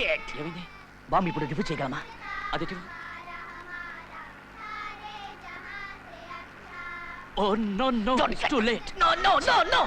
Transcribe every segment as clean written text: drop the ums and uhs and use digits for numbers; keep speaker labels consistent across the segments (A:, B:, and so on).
A: ఏమైంది? బాంబు ఇప్పుడు రివ్యూ చేయగలమా? అది oh no no, it's too late. No no no no.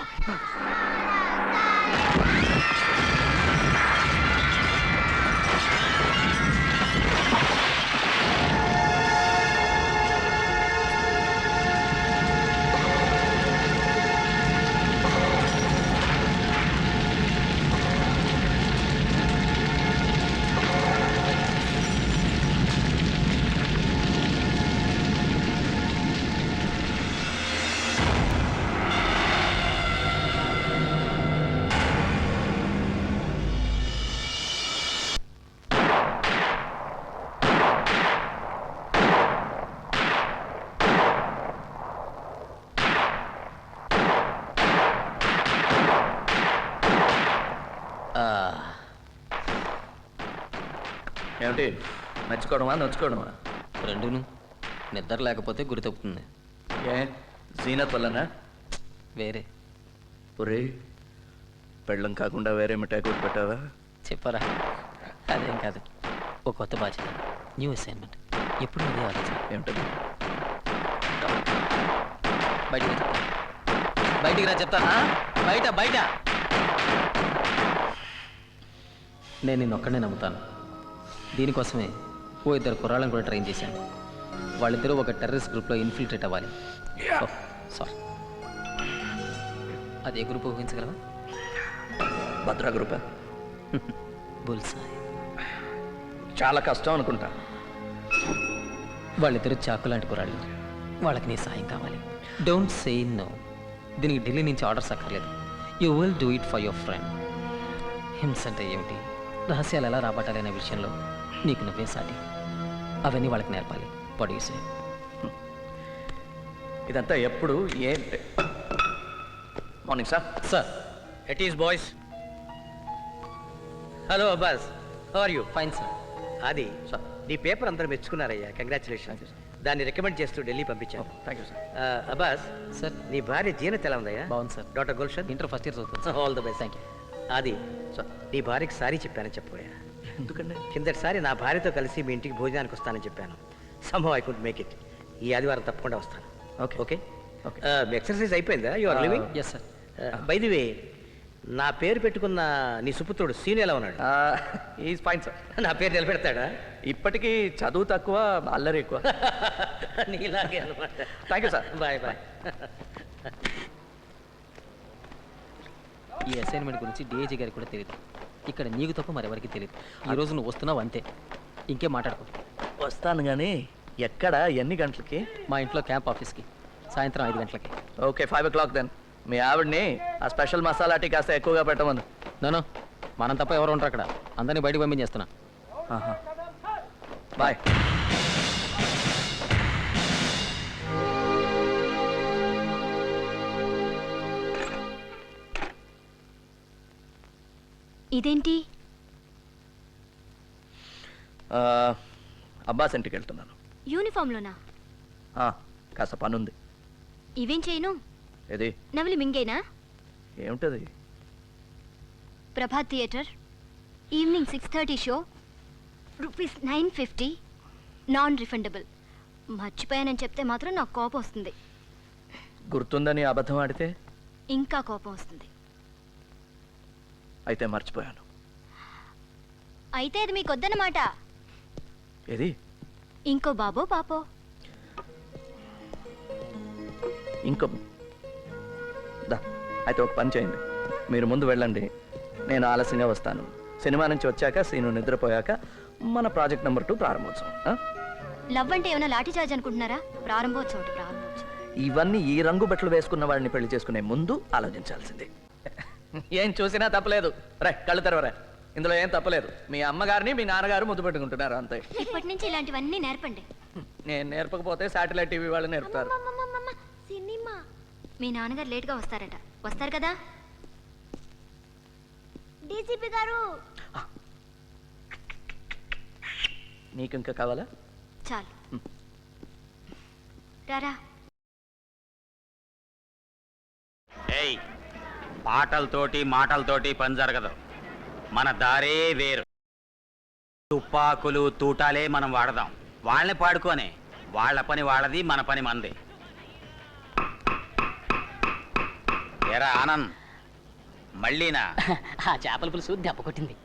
B: ఏమిటి, నచ్చుకోవడమా నచ్చుకోవడమా?
C: రెండును. నిద్ర లేకపోతే గురి తప్పుతుంది.
B: ఏ జీనత్ వల్లనా?
C: వేరే.
B: ఒరే, పెళ్ళం కాకుండా వేరే మిఠాయి కొట్టి పెట్టావా?
C: చెప్పరా? అదేం కాదు, ఒక కొత్త బాధ్యత, న్యూ అసైన్మెంట్. ఎప్పుడు అదే ఆలోచన.
B: ఏమిటది?
C: బయటికి రా చెప్తానా? బయట బయట. నేను నిన్నొక్కడనే నమ్ముతాను. దీనికోసమే ఓ ఇద్దరు కుర్రాళ్ళని కూడా ట్రైన్ చేశాను. వాళ్ళిద్దరూ ఒక టెర్రరిస్ట్ గ్రూప్లో ఇన్ఫిల్ట్రేట్ అవ్వాలి. సారీ, అదే గ్రూప్ ఊహించగలవా?
B: భద్రా గ్రూపా?
C: బుల్సాయ్.
B: చాలా కష్టం అనుకుంటా.
C: వాళ్ళిద్దరు చాకు లాంటి కుర్రాళ్ళు. వాళ్ళకి నీ సాయం కావాలి. Don't say no. దీనికి ఢిల్లీ నుంచి ఆర్డర్స్ అక్కర్లేదు. You will do it for your friend. హింస అంటే ఏమిటి, రహస్యాలు ఎలా రాబట్టాలి అనే విషయంలో నీకు నువ్వే సాటి. అవన్నీ వాళ్ళకి నేర్పాలి. పడేసే.
B: ఇదంతా ఎప్పుడు ఏంటి? Morning sir.
C: Sir,
D: It is boys. Hello Abbas, how are you?
C: Fine sir.
D: అది నీ పేపర్ అందరూ మెచ్చుకున్నారయ్యా, కంగ్రాచులేషన్. దాన్ని రికమెండ్ చేస్తూ ఢిల్లీ పంపించాను.
B: Thank you sir.
D: Abbas
C: sir,
D: నీ భార్య జీనత్ ఎలా ఉందయ్యా?
C: బాగుంది sir.
D: Doctor Gulshan
C: inter first year చదువుతుంది.
D: All the best.
C: Thank you.
D: అది నీ భార్యకి సారీ చెప్పానని చెప్పోయా.
B: ఎందుకండి?
D: కిందటిసారి నా భార్యతో కలిసి మీ ఇంటికి భోజనానికి వస్తానని చెప్పాను. Sambhav I could make it. ఈ ఆదివారం తప్పకుండా వస్తాను.
B: Okay
D: okay.
B: ఓకే.
D: మీ ఎక్సర్సైజ్ అయిపోయిందా? You are living?
C: Yes sir.
D: By the way, నా పేరు పెట్టుకున్న నీ సుపుత్రుడు సీను ఎలా ఉన్నాడు?
B: Is fine sir.
D: నా పేరు నిలబెడతాడా?
B: ఇప్పటికీ చదువు తక్కువ, అల్లరి ఎక్కువ.
D: నీలాగే అనమాట.
B: Thank you sir.
D: Bye bye.
C: ఈ అసైన్మెంట్ గురించి డిఐజీ గారికి కూడా తెలియదు. ఇక్కడ నీకు తప్ప మరెవరికి తెలియదు. ఈ రోజు నువ్వు వస్తున్నావు అంతే, ఇంకేం మాట్లాడుకో.
B: వస్తాను కానీ ఎక్కడ, ఎన్ని గంటలకి?
C: మా ఇంట్లో క్యాంప్ ఆఫీస్కి సాయంత్రం 5 గంటలకి.
B: Okay, 5 o'clock then. మీ ఆవిడ్ని ఆ స్పెషల్ మసాలా టీ కాస్త ఎక్కువగా పెట్టమను.
C: నో, మనం తప్ప ఎవరు ఉంటారు అక్కడ? అందరినీ బయటకు పంపించేస్తున్నా.
B: బాయ్.
E: ఇదేంటి?
B: అబ్బాస్ ఇంటికి వెళ్తున్నాను.
E: యూనిఫామ్లోనా?
B: కాస్త పనుంది.
E: ఇవేం చేయను?
B: ఏది?
E: నవలి మింగేనా?
B: ఏమిటది?
E: Prabhat theatre, evening 6:30 show, ₹950, non refundable. మర్చిపోయానని చెప్తే మాత్రం నాకు కోపం వస్తుంది.
B: గుర్తుందని అబద్ధం ఆడితే
E: ఇంకా కోపం వస్తుంది.
B: అయితే మర్చిపోయాను.
E: అయితే అది మీకొద్దన్నమాట.
B: ఏది?
E: ఇంకో బాబో పాపో?
B: ఇంకో దా. అయితే ఒక పని చేయండి, మీరు ముందు వెళ్ళండి, నేను ఆలస్యంగా వస్తాను. సినిమా నుంచి వచ్చాక, సీను నిద్రపోయాక మన ప్రాజెక్ట్ నెంబర్ 2 ప్రారంభోత్సవం.
E: లవ్ అంటే ఏమైనా లాఠీ చార్జ్ అనుకుంటున్నారా? ప్రారంభోత్సవం.
B: ఇవన్నీ ఈ రంగు బట్టలు వేసుకున్న వాడిని పెళ్లి చేసుకునే ముందు ఆలోచించాల్సిందే. ఏం చూసినా తప్పలేదు. రే, కళ్ళు తెరవరా. ఇందులో ఏం తప్పలేదు. మీ అమ్మగారిని మీ నాన్నగారు ముద్దు పెట్టుకుంటున్నారు అంతే.
E: ఇప్పటి నుంచి ఇలాంటివన్నీ నేర్పండి.
B: నేను నేర్పకపోతే శాటిలైట్ టీవీ వాళ్ళు నేర్పుతారు.
E: సినిమా. మీ నాన్నగారు లేట్గా వస్తారట. వస్తారు కదా? డీసీపీ గారు.
B: నీకు ఇంకా కావాలా?
E: చాలు. రారా.
F: ఏయ్, పాటలతోటి మాటలతోటి పని జరగదు. మన దారే వేరు. తుపాకులు తూటాలే మనం వాడదాం. వాళ్ళని పాడుకోనే. వాళ్ళ పని వాళ్ళది, మన పని మనది. ఎరా ఆనంద్, మళ్ళీనా?
A: ఆ చేపల పులుసు దెబ్బ కొట్టింది.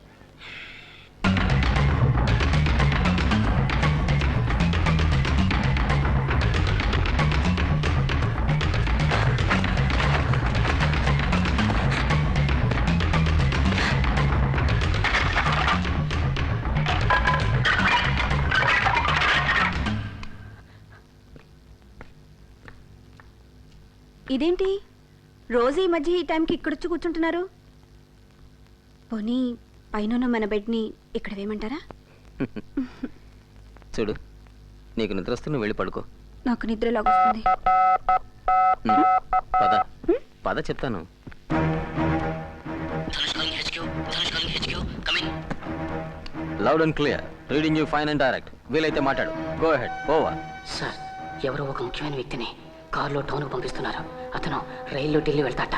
G: ఇదేంటి రోజు ఈ మధ్య ఈ టైంకి ఇక్కడొచ్చి కూర్చుంటున్నారు? పోనీ పైన మన బెడ్ని ఇక్కడ వేయమంటారా?
C: చూడు, నీకు నిద్ర వస్తే నువ్వు వెళ్ళి పడుకో.
G: నాకు నిద్ర లాగొస్తుంది.
C: పద పద చెప్తాను. Loud and clear, reading you fine and direct. వీలైతే మాట్లాడు. Go ahead. ఓవర్.
A: సార్, ఎవరో ఒక ముఖ్యమైన వ్యక్తిని కారులో టౌన్కు పంపిస్తున్నారు. అతను రైల్లో ఢిల్లీ వెళ్తాట.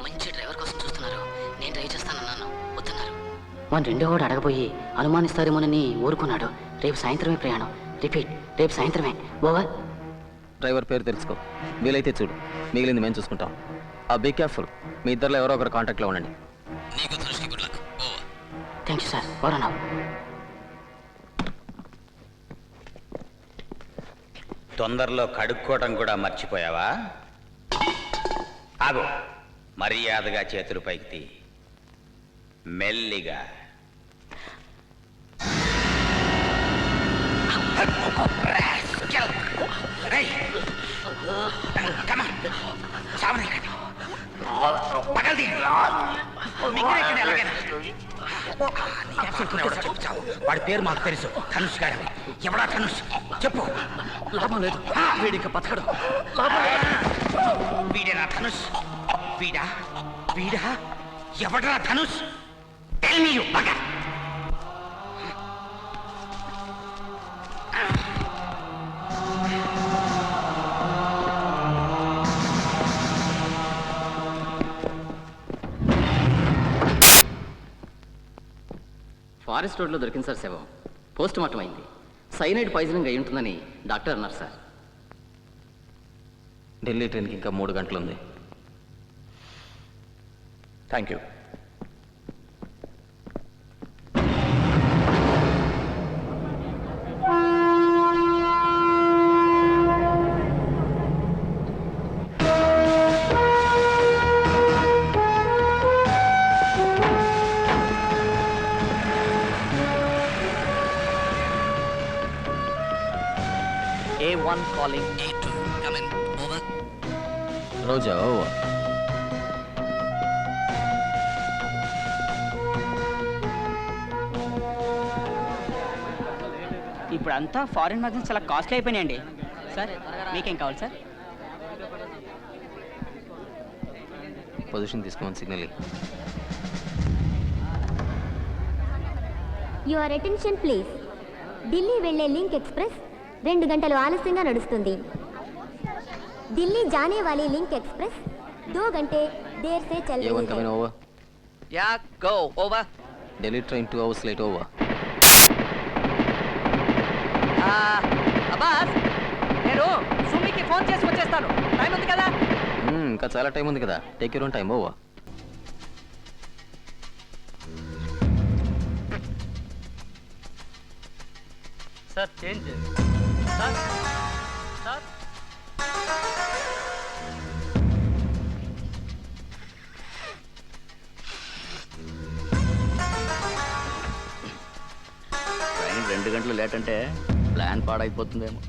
A: మంచి డ్రైవర్ కోసం చూస్తున్నారు. నేను డ్రైవ్ చేస్తానన్నాను, వద్దన్నారు. వాడు రెండో వాడు అడగబోయి అనుమానిస్తారేమోనని ఊరుకున్నాడు. రేపు సాయంత్రమే ప్రయాణం. రిపీట్, రేపు సాయంత్రమే. ఓవర్.
C: డ్రైవర్ పేరు తెలుసుకో. వీలైతే చూడు, మిగిలింది మేము చూసుకుంటాం. Be careful. మీ ఇద్దరిలో ఎవరో ఒకరు కాంటాక్ట్లో ఉండండి. నీకు దృష్టి good luck. Over.
A: Thank you sir. Over now.
F: తొందరలో కడుక్కోవటం కూడా మర్చిపోయావా? ఆగు. మర్యాదగా చేతులు పైకి తీ. మెల్లిగా. వాడి పేరు మాకు తెలుసు, ధనుష్ గారు. ఎవడా ధనుష్? చెప్పు.
B: లాభం లేదు, వీడిక బతకడు.
F: వీడేనా ధనుష్? వీడా వీడా ఎవడరా Dhanush? Tell me you bugger.
A: Forest రోడ్లో దొరికింది సార్ శవం. పోస్ట్ మార్టం అయింది. సైనైడ్ పాయిజనింగ్ అయి ఉంటుందని డాక్టర్ అన్నారు సార్.
C: ఢిల్లీ ట్రైన్కి ఇంకా 3 గంటలు ఉంది.
B: Thank you.
A: A1 calling A2. Come in. Over.
C: Roja. Over.
H: ఇప్పుడంతా ఫారిన్ మ్యాగజైన్స్ చాలా కాస్ట్లీ అయిపోయినాయండి. సార్, మీకేం కావాలి సార్?
C: పొజిషన్ తీసుకోమని signal.
E: Your attention please. Delhi వెళ్లే లింక్ ఎక్స్ప్రెస్ 2 గంటలు ఆలస్యంగా నడుస్తుంది. ఢిల్లీ జానే వాలీ లింక్ ఎక్స్ప్రెస్ 2 घंटे देर से चल
C: A1
E: रही
C: come in.
E: है.
C: Over.
B: Yeah go. Over.
C: Delhi train 2 hours late. Over.
A: Abbas, నేను సుమికి ఫోన్ చేసి వచ్చేస్తాను. టైం ఉంది కదా?
C: ఇంకా చాలా టైం ఉంది కదా. Take your own time. Over.
A: Sir, change sir. Sir,
B: train 2 గంటలు లేట్ అంటే ప్లాన్ పాడైపోతుందేమో.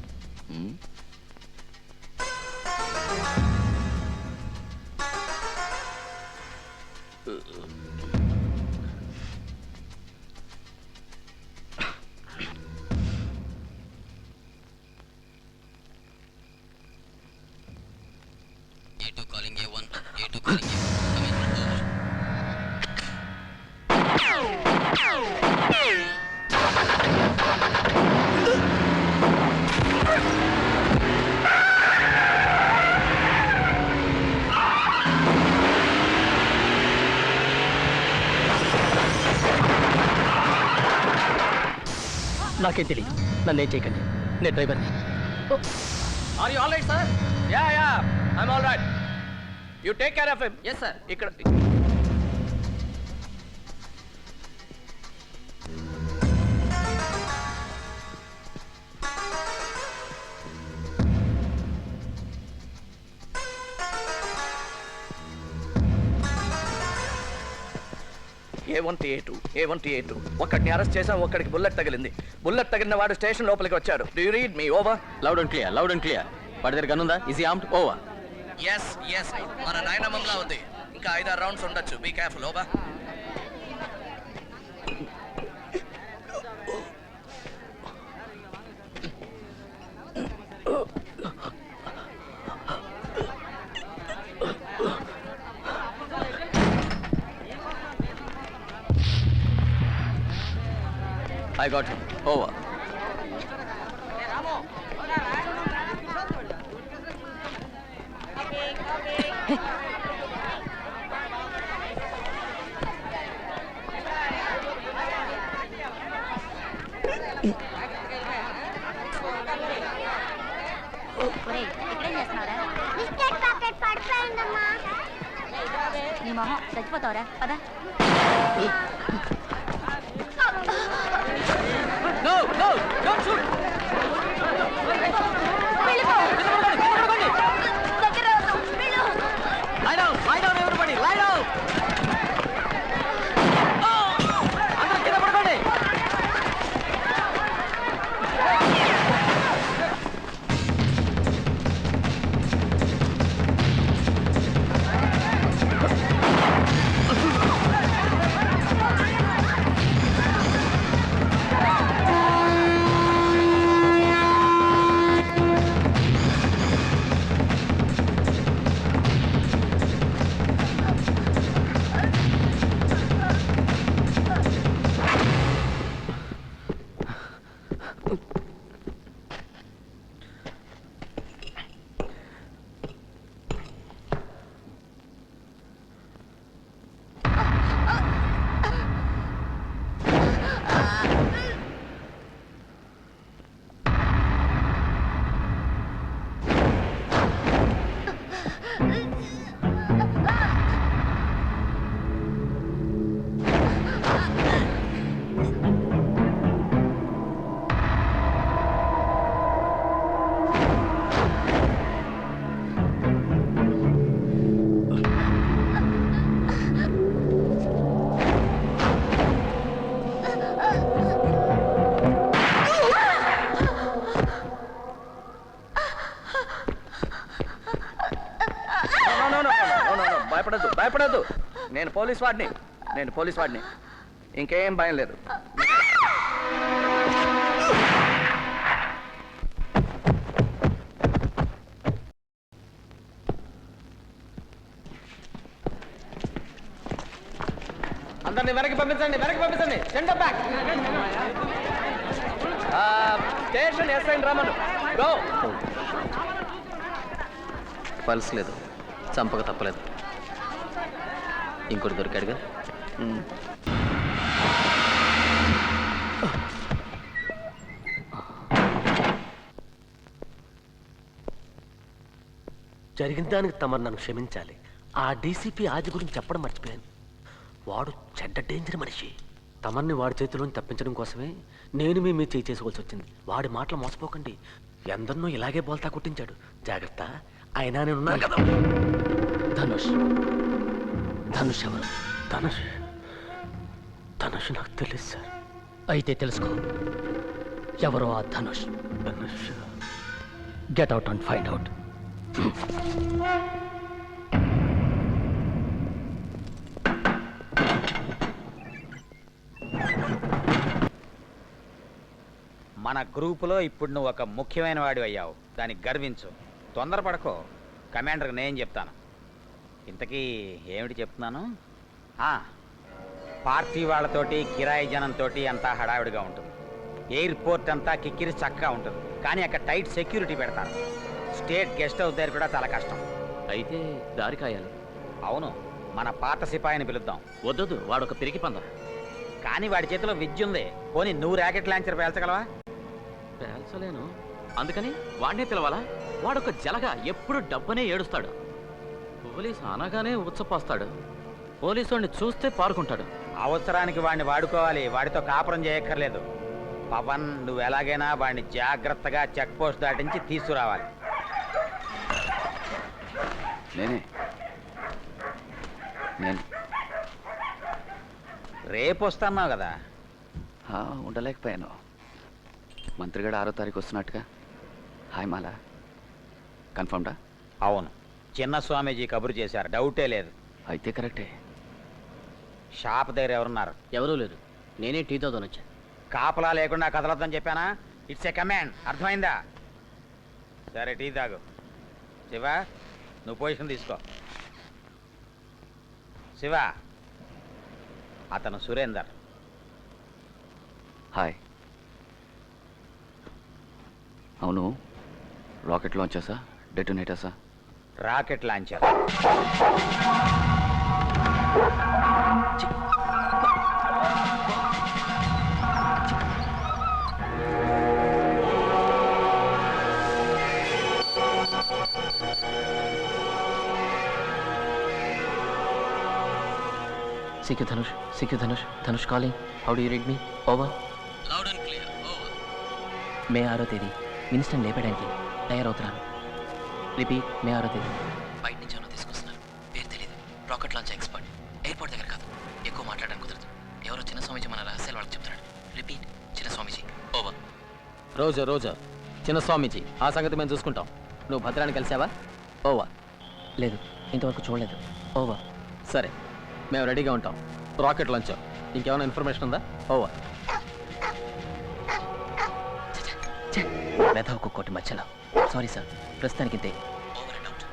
C: A2 calling A1. A2 calling A1. Come in. Over.
B: నాకేం తెలియదు, నన్నేం చేయకండి, నేను డ్రైవర్ని. Are you all right sir? Yeah I'm all right. You take care of him.
C: Yes sir.
B: ఇక్కడ A1T A2 ఒక్కడిని అరెస్ట్ చేసాం, ఒక్కడికి బుల్లెట్ తగిలింది. బుల్లెట్ తగిలిన వాడు స్టేషన్ లోపలికి వచ్చాడు. Do you read me? Over.
C: Loud and clear, loud and clear. వాడి దగ్గర గన్ ఉందా? Easy armed? ఓవర్.
B: ఎస్ మన డైనమంలా ఉంది. ఇంకా 5-6 రౌండ్స్ ఉండొచ్చు. Be careful. Over.
C: I got him. Over.
E: నీ మొహం చచ్చిపోతావరా పదా.
C: No, don't shoot. Lie down, everybody, lie down. అందరూ కింద పడుకోండి.
B: భయపడద్దు. నేను పోలీస్ వాడిని. ఇంకేం భయం లేదు.
C: అందరిని వెనక్కి పంపించండి. Send back.
B: స్టేషన్ ఎస్ఐ రమను. గో.
C: పల్స్ లేదు, చంపక తప్పలేదు. ఇంకోటి దొరికాడుగా.
I: జరిగిన దానికి తమరు నన్ను క్షమించాలి. ఆ డీసీపీ ఆది గురించి చెప్పడం మర్చిపోయాను. వాడు చెడ్డ డేంజర్ మనిషి. తమర్ని వాడి చేతిలోని తప్పించడం కోసమే నేను మీ చేయి చేసుకోవాల్సి వచ్చింది. వాడి మాటలు మోసపోకండి. ఎందరినో ఇలాగే బోల్తా కొట్టించాడు. జాగ్రత్త. అయినా నేనున్నాను కదా.
B: ధనుష్ ఎవరు?
I: ధనుష్ నాకు తెలియదు సార్.
B: అయితే తెలుసుకో ఎవరో ఆ Dhanush. Get out and find out.
F: మన గ్రూపులో ఇప్పుడు నువ్వు ఒక ముఖ్యమైన వాడి అయ్యావు. దానికి గర్వించు. తొందరపడకో. కమాండర్కి నేను చెప్తాను. ఇంతకీ ఏమిటి చెప్తున్నాను? పార్టీ వాళ్ళతోటి కిరాయి జనంతో అంతా హడావిడిగా ఉంటుంది. ఎయిర్పోర్ట్ అంతా కిక్కిరి చక్కగా ఉంటుంది. కానీ అక్కడ టైట్ సెక్యూరిటీ పెడతారు. స్టేట్ గెస్ట్ హౌస్ దగ్గర కూడా చాలా కష్టం.
C: అయితే దారి కాయాలి.
F: అవును, మన పాత సిపాయిని పిలుద్దాం.
C: వద్దు, వాడొక పిరికి పందం.
F: కానీ వాడి చేతిలో విద్య ఉంది. పోనీ నువ్వు ర్యాకెట్ లాంచర్ పేల్చగలవా?
I: పేల్చలేను అందుకని వాడినే పిలవాలా? వాడొక జలగా ఎప్పుడు డబ్బనే ఏడుస్తాడు. పోలీసు అనగానే ఉచ్చపోస్తాడు. పోలీసు వాడిని చూస్తే పారుకుంటాడు.
F: అవసరానికి వాడిని వాడుకోవాలి, వాడితో కాపురం చేయక్కర్లేదు. పవన్, నువ్వు ఎలాగైనా వాడిని జాగ్రత్తగా చెక్ పోస్ట్ దాటించి తీసుకురావాలి.
J: నేను
F: రేపు వస్తున్నావు కదా.
J: ఉండలేకపోయాను. మంత్రిగాడు 6వ తారీఖు వస్తున్నట్టుగా. హాయ్ మాలా, కన్ఫర్మ్డా?
F: అవును, చిన్న స్వామీజీ కబురు చేశారు, డౌటే లేదు.
J: అయితే కరెక్టే.
F: షాప్ దగ్గర ఎవరున్నారు?
H: ఎవరూ లేరు, నేనే టీతో వచ్చా.
F: కాపలా లేకుండా కదలొద్దని చెప్పానా? ఇట్స్ ఏ కమాండ్, అర్థమైందా? సరే, టీ తాగు. శివ, నువ్వు పొజిషన్ తీసుకో. శివ, అతను సురేందర్.
J: హాయ్. అవును, రాకెట్ లాంచర్సా, డెటోనేటర్సా?
F: Rocket launcher.
C: CQ Dhanush, Dhanush calling. How do you read me? Over.
H: Loud and clear. Over.
C: May 6వ తేదీ మినిస్టర్ని లేపడానికి తయారవుతున్నాను. రిపీట్, మే 6వ తేదీ. బయట నుంచి ఎవరో తీసుకొస్తున్నారు, పేరు తెలియదు. Rocket launch expert. ఎయిర్పోర్ట్ దగ్గర కాదు, ఎక్కువ మాట్లాడడానికి కుదరదు. ఎవరో చిన్న స్వామీజీ మన రహస్యాలు వాళ్ళకి చెప్తున్నాడు. రిపీట్, చిన్న స్వామీజీ. ఓవర్.
H: రోజా చిన్న స్వామీజీ, ఆ సంగతి మేము చూసుకుంటాం. నువ్వు భద్రాన్ని కలిసావా? ఓవర్.
C: లేదు, ఇంతవరకు చూడలేదు. ఓవర్.
H: సరే, మేము రెడీగా ఉంటాం. Rocket launch. ఇంకేమైనా ఇన్ఫర్మేషన్ ఉందా? ఓవర్.
C: మెథ ఒక్కొక్కటి మధ్యలో. సారీ సార్, ప్రస్తుతానికి ఇంతే. Over and out.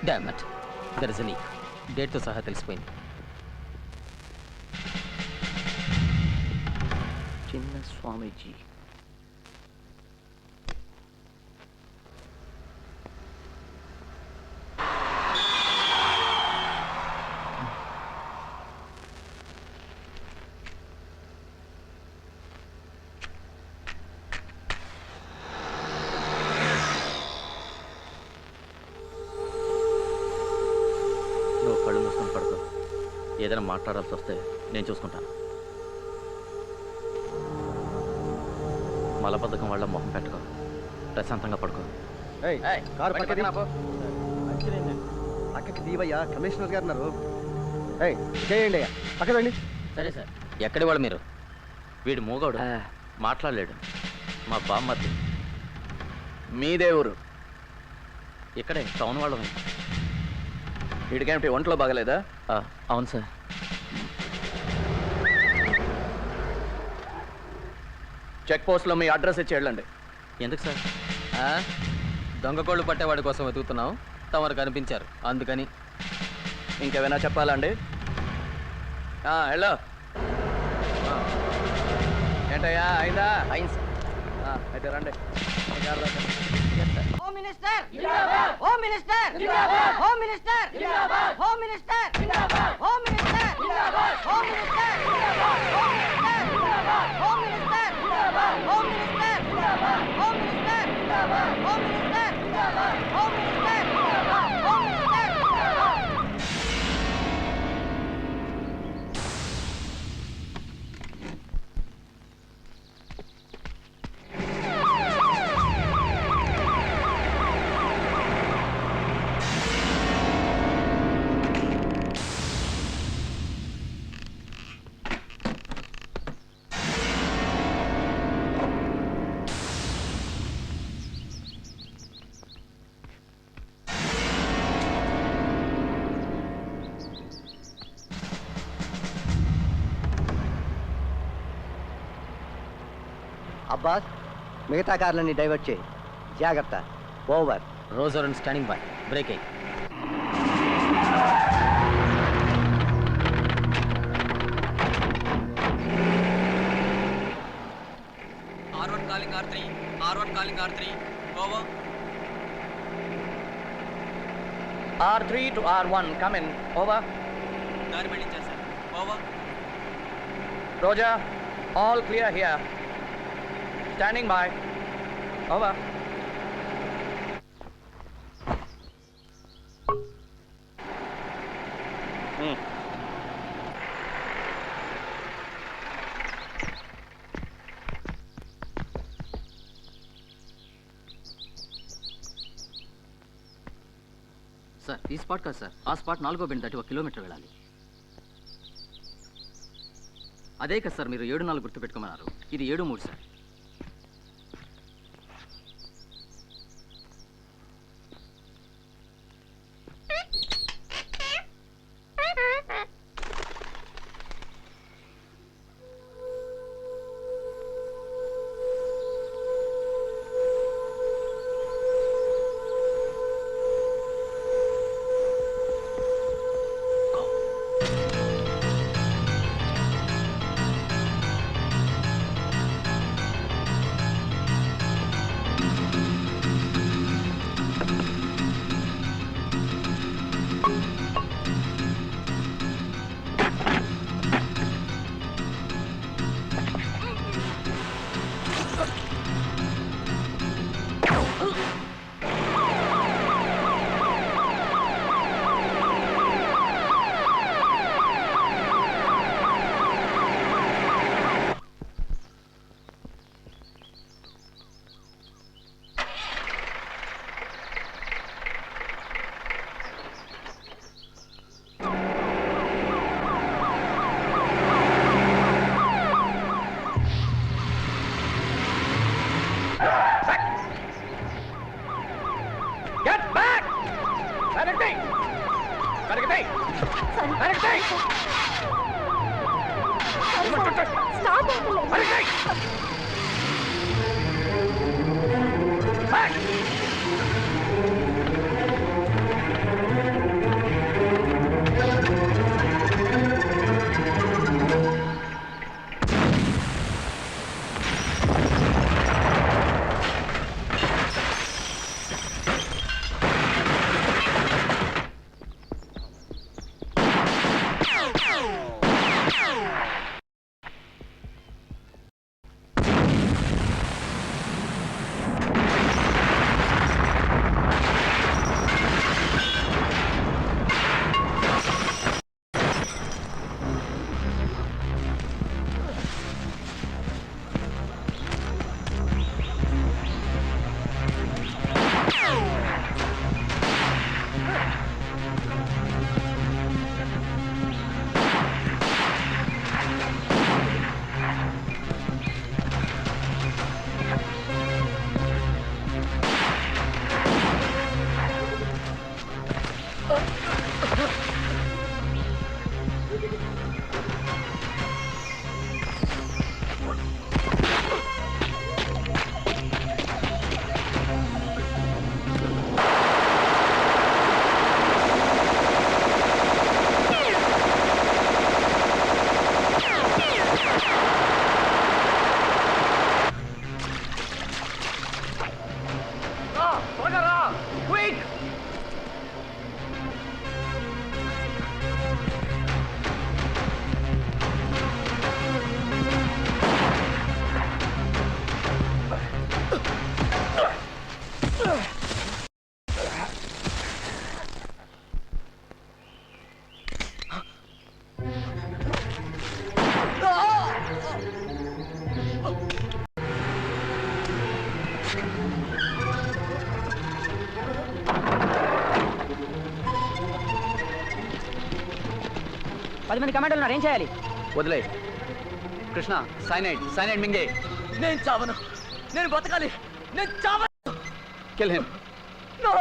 H: Damn it, there is a leak. డేట్తో సహా తెలిసిపోయింది.
J: చిన్న స్వామీజీ.
I: నువ్వు కళ్ళు మూసుకొని పడుకో. ఏదైనా మాట్లాడాల్సి వస్తే నేను చూసుకుంటాను. మలబద్ధకం వల్ల మొహం పెట్టుకో. ప్రశాంతంగా పడుకో.
B: కారు పక్కన పక్కకి దీవయ్యా, కమిషనర్ గారు ఉన్నారు. చేయండి అయ్యా, పక్కదండి.
H: సరే సార్. ఎక్కడి వాళ్ళు మీరు?
I: వీడు మూగోడు, మాట్లాడలేడు. మా బామ్మర్ది.
B: మీదే ఊరు?
I: ఇక్కడే టౌన్ వాళ్ళమే.
B: వీడికేమిటి ఒంట్లో బాగలేదా?
I: అవును సార్.
B: చెక్ పోస్ట్లో మీ అడ్రస్ ఇచ్చి వెళ్ళండి.
I: ఎందుకు సార్?
H: దొంగ కోళ్ళు పట్టేవాడి కోసం వెతుకుతున్నాం. తమరు కనిపించారు, అందుకని.
B: ఇంకేమైనా చెప్పాలండి? హలో, ఏంటయ్యా, అయిందా?
C: అయింది సార్.
B: అయితే రండి.
A: హోమ్ మినిస్టర్ జిందాబాద్. హోమ్ మినిస్టర్ జిందాబాద్. హోమ్ మినిస్టర్ జిందాబాద్. హోమ్ మినిస్టర్ జిందాబాద్. హోమ్ మినిస్టర్ జిందాబాద్. హోమ్ మినిస్టర్ జిందాబాద్. హోమ్ మినిస్టర్ జిందాబాద్. హోమ్ మినిస్టర్ జిందాబాద్. హోమ్ మినిస్టర్ జిందాబాద్. హోమ్ మినిస్టర్ జిందాబాద్. హోమ్ మినిస్టర్ జిందాబాద్. హోమ్ మినిస్టర్ జిందాబాద్. హోమ్ మినిస్టర్ జిందాబాద్.
D: అబ్బాస్, మిగతా కార్లన్నీ డైవర్ట్ చేయి. జాగ్రత్త. Over.
H: Roger and standing by. Breaking.
C: R1 calling R3. R1 calling R3. Over.
B: R3 to R1, come in. Over.
C: దారి మళ్ళించారు సార్. Over.
B: Roja, all clear here. Standing by. Over.
A: Sir ఈ spot కాదు sir, ఆ spot 4వ bend దాటి 1 kilometre వెళ్ళాలి. అదే కదా సార్ మీరు 7-4 గుర్తు పెట్టుకోమన్నారు, ఇది 7-3 సార్. మంది కమాండోలు ఉన్నారు, ఏం చేయాలి?
B: వదిలే కృష్ణ. సైనైడ్ మింగే.
A: నేను చావను, నేను బతకాలి, నేను చావను.
B: Kill him.
A: నో.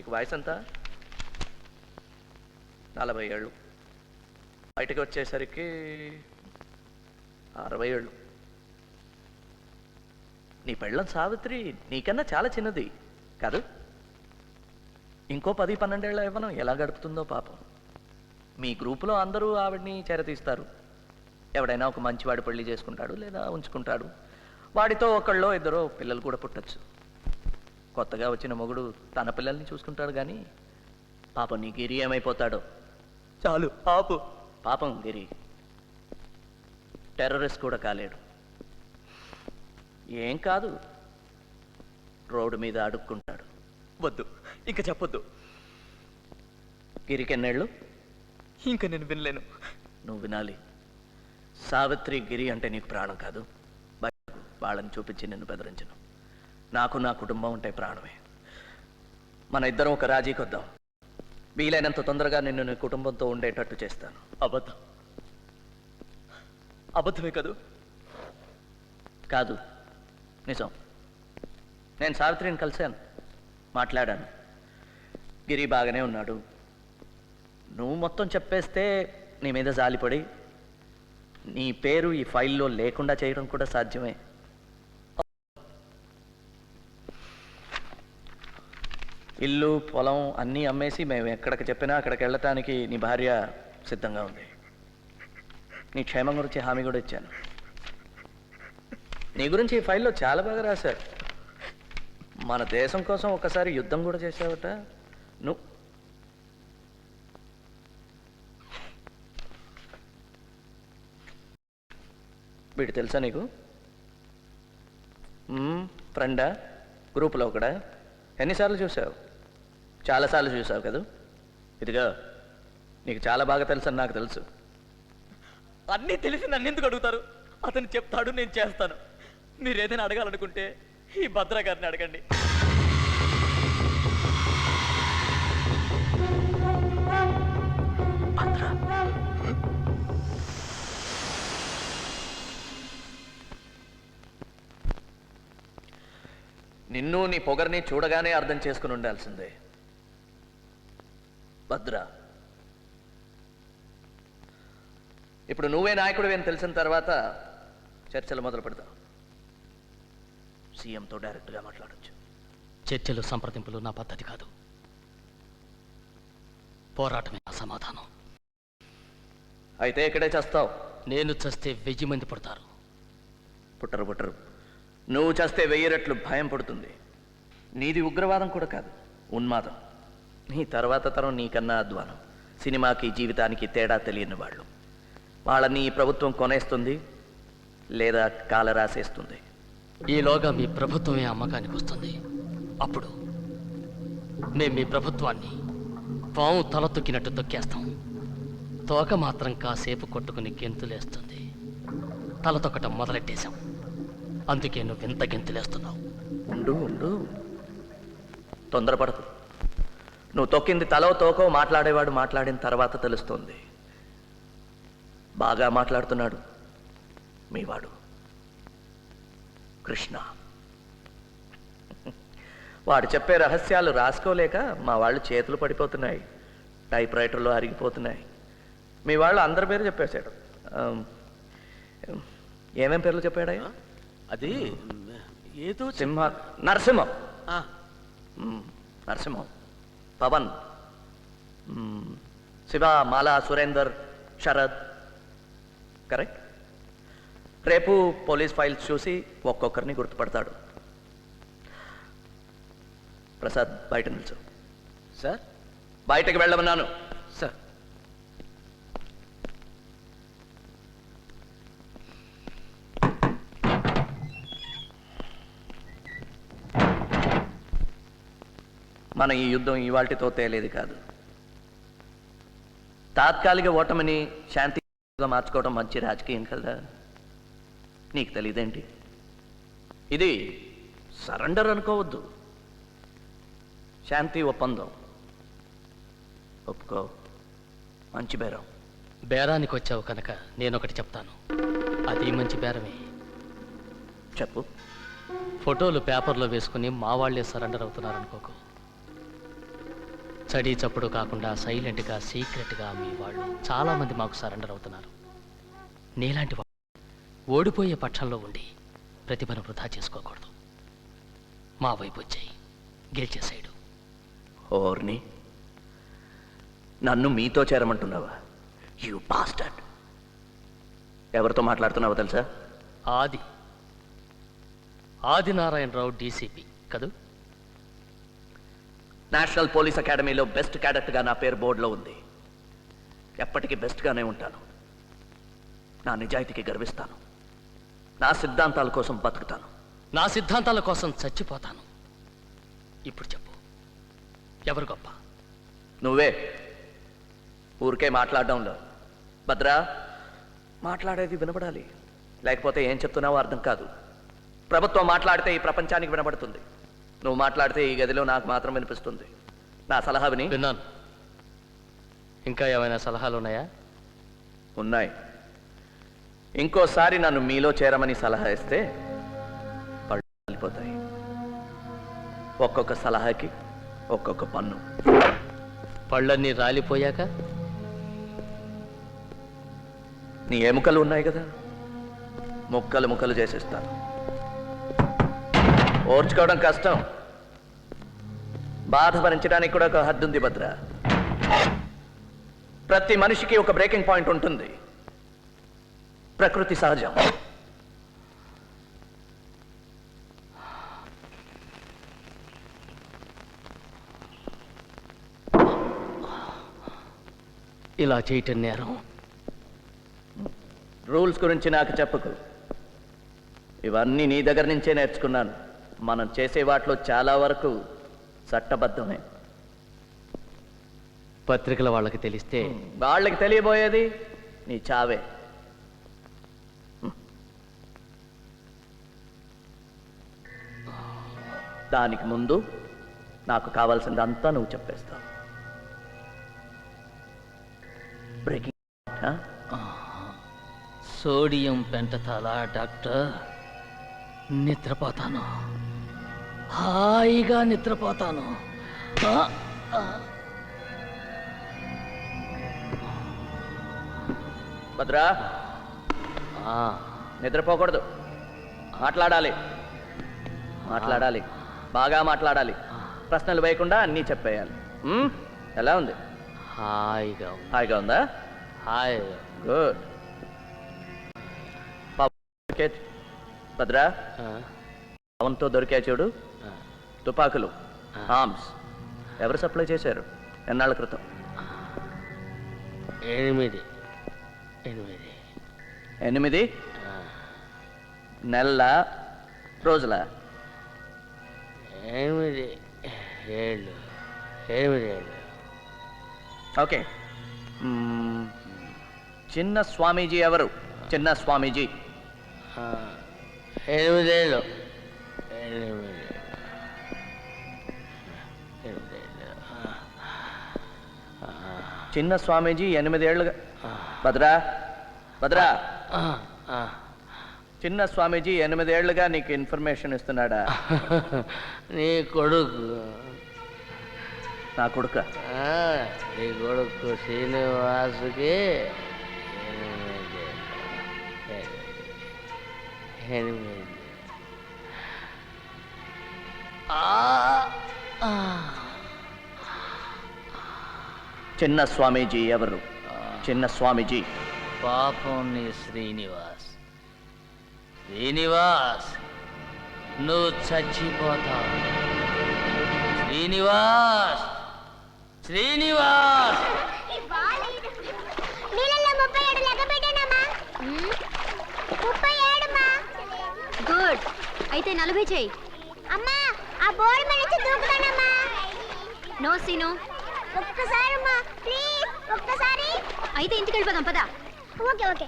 B: నీకు వయసు ఎంత? 40 ఏళ్ళు. బయటకు వచ్చేసరికి 60 ఏళ్ళు. నీ పెళ్ళం సావిత్రి నీకన్నా చాలా చిన్నది కాదు? ఇంకో 10-12 ఏళ్ళ ఇవ్వను ఎలా గడుపుతుందో పాపం. మీ గ్రూపులో అందరూ ఆవిడ్ని చేరతీస్తారు. ఎవడైనా ఒక మంచివాడు పెళ్లి చేసుకుంటాడు లేదా ఉంచుకుంటాడు. వాడితో ఒకళ్ళో ఇద్దరో పిల్లలు కూడా పుట్టచ్చు. కొత్తగా వచ్చిన మొగుడు తన పిల్లల్ని చూసుకుంటాడు కానీ పాపం నీ గిరి ఏమైపోతాడో. చాలు ఆపు. పాపం గిరి టెర్రరిస్ట్ కూడా కాలేడు. ఏం కాదు, రోడ్డు మీద అడుక్కుంటాడు. వద్దు, ఇంకా చెప్పొద్దు. గిరికెన్నేళ్ళు? ఇంకా నేను వినలేను. నువ్వు వినాలి. సావిత్రి గిరి అంటే నీకు ప్రాణం కాదు. వాళ్ళని చూపించి నిన్ను బెదిరించను. నాకు నా కుటుంబం అంటే ప్రాణమే. మన ఇద్దరం ఒక రాజీకి వద్దాం. వీలైనంత తొందరగా నిన్ను నీ కుటుంబంతో ఉండేటట్టు చేస్తాను. అబద్ధం. అబద్ధమే కదూ? కాదు, నిజం. నేను సావిత్రిని కలిశాను, మాట్లాడాను. గిరి బాగానే ఉన్నాడు. నువ్వు మొత్తం చెప్పేస్తే నీ మీద జాలిపడి నీ పేరు ఈ ఫైల్లో లేకుండా చేయడం కూడా సాధ్యమే. ఇల్లు పొలం అన్నీ అమ్మేసి మేము ఎక్కడికి చెప్పినా అక్కడికి వెళ్ళటానికి నీ భార్య సిద్ధంగా ఉంది. నీ క్షేమం గురించి హామీ కూడా ఇచ్చాను. నీ గురించి ఈ ఫైల్లో చాలా బాగా రాశారు. మన దేశం కోసం ఒకసారి యుద్ధం కూడా చేసావట నువ్వు. వీడు తెలుసా నీకు? ఫ్రెండా? గ్రూపులో ఒకడా? ఎన్నిసార్లు చూసావు? చాలాసార్లు చూసావు కదా. ఇదిగా నీకు చాలా బాగా తెలుసు అని నాకు తెలుసు. అన్నీ తెలిసి నన్ను ఎందుకు అడుగుతారు? అతను చెప్తాడు, నేను చేస్తాను. మీరు ఏదైనా అడగాలనుకుంటే ఈ భద్ర గారిని అడగండి. నిన్ను నీ పొగర్ని చూడగానే అర్థం చేసుకుని ఉండాల్సిందే భద్ర. ఇప్పుడు నువ్వే నాయకుడివి అని తెలిసిన తర్వాత చర్చలు మొదలు పెడతావు. సీఎంతో డైరెక్ట్గా మాట్లాడొచ్చు.
H: చర్చలు సంప్రదింపులు నా పద్ధతి కాదు. పోరాటమే నా సమాధానం.
B: అయితే ఇక్కడే చేస్తావు.
H: నేను చస్తే 1000 మంది పుడతారు.
B: పుట్టరు. నువ్వు చేస్తే 1000 రెట్లు భయం పడుతుంది. నీది ఉగ్రవాదం కూడా కాదు, ఉన్మాదం. నీ తర్వాత తరం నీకన్నా అధ్వానం. సినిమాకి జీవితానికి తేడా తెలియని వాళ్ళు. వాళ్ళని ఈ ప్రభుత్వం కొనేస్తుంది లేదా కాల రాసేస్తుంది.
H: ఈలోగా మీ ప్రభుత్వమే అమ్మకానికి వస్తుంది. అప్పుడు మేము మీ ప్రభుత్వాన్ని పాము తల తొక్కినట్టు తొక్కేస్తాం. తోక మాత్రం కాసేపు కొట్టుకుని గెంతులేస్తుంది. తల తొక్కటం మొదలెట్టేశాం. అందుకే నువ్వు ఎంత గెంతులేస్తున్నావు.
B: ఉండు, తొందరపడకు. నువ్వు తొక్కింది తలో తోకో మాట్లాడేవాడు మాట్లాడిన తర్వాత తెలుస్తుంది. బాగా మాట్లాడుతున్నాడు మీవాడు కృష్ణ. వాడు చెప్పే రహస్యాలు రాసుకోలేక మా వాళ్ళు చేతులు పడిపోతున్నాయి, టైప్ రైటర్లో అరిగిపోతున్నాయి. మీ వాళ్ళు అందరి పేరు చెప్పేశాడు. ఏమేం పేర్లు చెప్పాడయ్యా?
I: అది ఏదో
B: నరసింహం, పవన్, శివ, మాలా, సురేందర్, శరద్. కరెక్ట్. రేపు పోలీస్ ఫైల్స్ చూసి ఒక్కొక్కరిని గుర్తుపడతాడు. ప్రసాద్, బయట నిల్చో.
I: సార్,
B: బయటకు వెళ్ళమన్నాను.
I: సార్.
B: మన ఈ యుద్ధం ఇవాల్టితో తేలేది కాదు. తాత్కాలిక ఓటమిని శాంతిగా మార్చుకోవడం మంచి రాజకీయం కదా. నీకు తెలియదేంటి? ఇది సరెండర్ అనుకోవద్దు, శాంతి ఒప్పందం. ఒప్పుకో, మంచి బేరం.
H: బేరానికి వచ్చావు కనుక నేనొకటి చెప్తాను. అది మంచి బేరమే.
B: చెప్పు.
H: ఫోటోలు పేపర్లో వేసుకుని మా వాళ్లే సరెండర్ అవుతున్నారనుకోకు. చడి చప్పుడు కాకుండా సైలెంట్గా సీక్రెట్గా మీ వాళ్ళు చాలామంది మాకు సరెండర్ అవుతున్నారు. నీలాంటి వాళ్ళు ఓడిపోయే పక్షంలో ఉండి ప్రతిభను వృధా చేసుకోకూడదు. మా వైపు వచ్చాయి, గెలిచేసాడు.
B: ఓర్ని, నన్ను మీతో చేరమంటున్నావా? You bastard. ఎవరితో మాట్లాడుతున్నావో తెలుసా?
H: ఆదినారాయణరావు డీసీపీ కదూ?
B: నేషనల్ పోలీస్ అకాడమీలో బెస్ట్ క్యాడెట్గా నా పేరు బోర్డులో ఉంది. ఎప్పటికీ బెస్ట్గానే ఉంటాను. నా నిజాయితీకి గర్విస్తాను. నా సిద్ధాంతాల కోసం బతుకుతాను.
H: నా సిద్ధాంతాల కోసం చచ్చిపోతాను. ఇప్పుడు చెప్పు, ఎవరు గొప్ప?
B: నువ్వే. ఊరికే మాట్లాడడంలో. భద్రా, మాట్లాడేది వినపడాలి, లేకపోతే ఏం చెప్తున్నావో అర్థం కాదు. ప్రభుత్వం మాట్లాడితే ఈ ప్రపంచానికి వినపడుతుంది. నువ్వు మాట్లాడితే ఈ గదిలో నాకు మాత్రం వినిపిస్తుంది. నా సలహా విని.
H: విన్నాను. ఇంకా ఏమైనా సలహాలు ఉన్నాయా?
B: ఉన్నాయి. ఇంకోసారి నన్ను మీలో చేరమని సలహా ఇస్తే పళ్ళు వెళ్ళిపోతాయి. ఒక్కొక్క సలహాకి ఒక్కొక్క పన్ను.
H: పళ్ళన్నీ రాలిపోయాక
B: నీ ఎముకలు ఉన్నాయి కదా, ముక్కలు ముక్కలు చేసేస్తాను. ఓర్చుకోవడం కష్టం, బాధ భరించడానికి కూడా ఒక హద్దు ఉంది భద్ర. ప్రతి మనిషికి ఒక బ్రేకింగ్ పాయింట్ ఉంటుంది. ప్రకృతి సహజం.
H: ఇలా చేయటం నేరం.
B: రూల్స్ గురించి నాకు చెప్పకు. ఇవన్నీ నీ దగ్గర నుంచే నేర్చుకున్నాను. మనం చేసే వాటిలో చాలా వరకు చట్టబద్ధమే.
H: పత్రికల వాళ్ళకి తెలిస్తే
B: వాళ్ళకి తెలియబోయేది నీ చావే. దానికి ముందు నాకు కావాల్సిందంతా నువ్వు చెప్పేస్తావు. బ్రేకింగ్.
H: Sodium pentothal doctor. నిద్రపోతాను, హాయిగా నిద్రపోతాను.
B: భద్రా, నిద్రపోకూడదు. మాట్లాడాలి, మాట్లాడాలి, బాగా మాట్లాడాలి. ప్రశ్నలు వేయకుండా అన్నీ చెప్పేయాలి. ఎలా ఉంది?
H: హాయిగా
B: హాయిగా ఉందా?
H: హాయిగా.
B: గుడ్. భద్రా, పవన్తో దొరికా చూడు తుపాకులు, ఆర్మ్స్. ఎవరు సప్లై చేశారు? ఎన్నాళ్ళ క్రితం? 8 నెలల రోజుల?
H: 8 ఏళ్ళు.
B: ఓకే. చిన్న స్వామీజీ ఎవరు? చిన్న స్వామీజీ.
H: 8 ఏళ్ళు.
B: చిన్న స్వామీజీ 8 ఏళ్ళుగా. భద్రా, భద్రా, చిన్న స్వామీజీ 8 ఏళ్ళుగా నీకు ఇన్ఫర్మేషన్ ఇస్తున్నాడా?
H: నీ కొడుకు.
B: నా కొడుక?
H: నీ కొడుకు శ్రీనివాసుకి 8.
B: చిన్న స్వామీజీ ఎవరు? చిన్న స్వామీజీ.
H: పాపం నీ శ్రీనివాస్. నువ్వు చచ్చిపోతావు. శ్రీనివాస్.
E: గుడ్. అయితే 40 చేయి. అమ్మా, ఆ బోర్డు మీద నుంచి దూకుతానమ్మా. No scene. ఒక్కసారి అమ్మా, ప్లీజ్, ఒక్కసారి. అయితే ఇంటికి వెళ్ళిపోదాం, పద. Okay okay.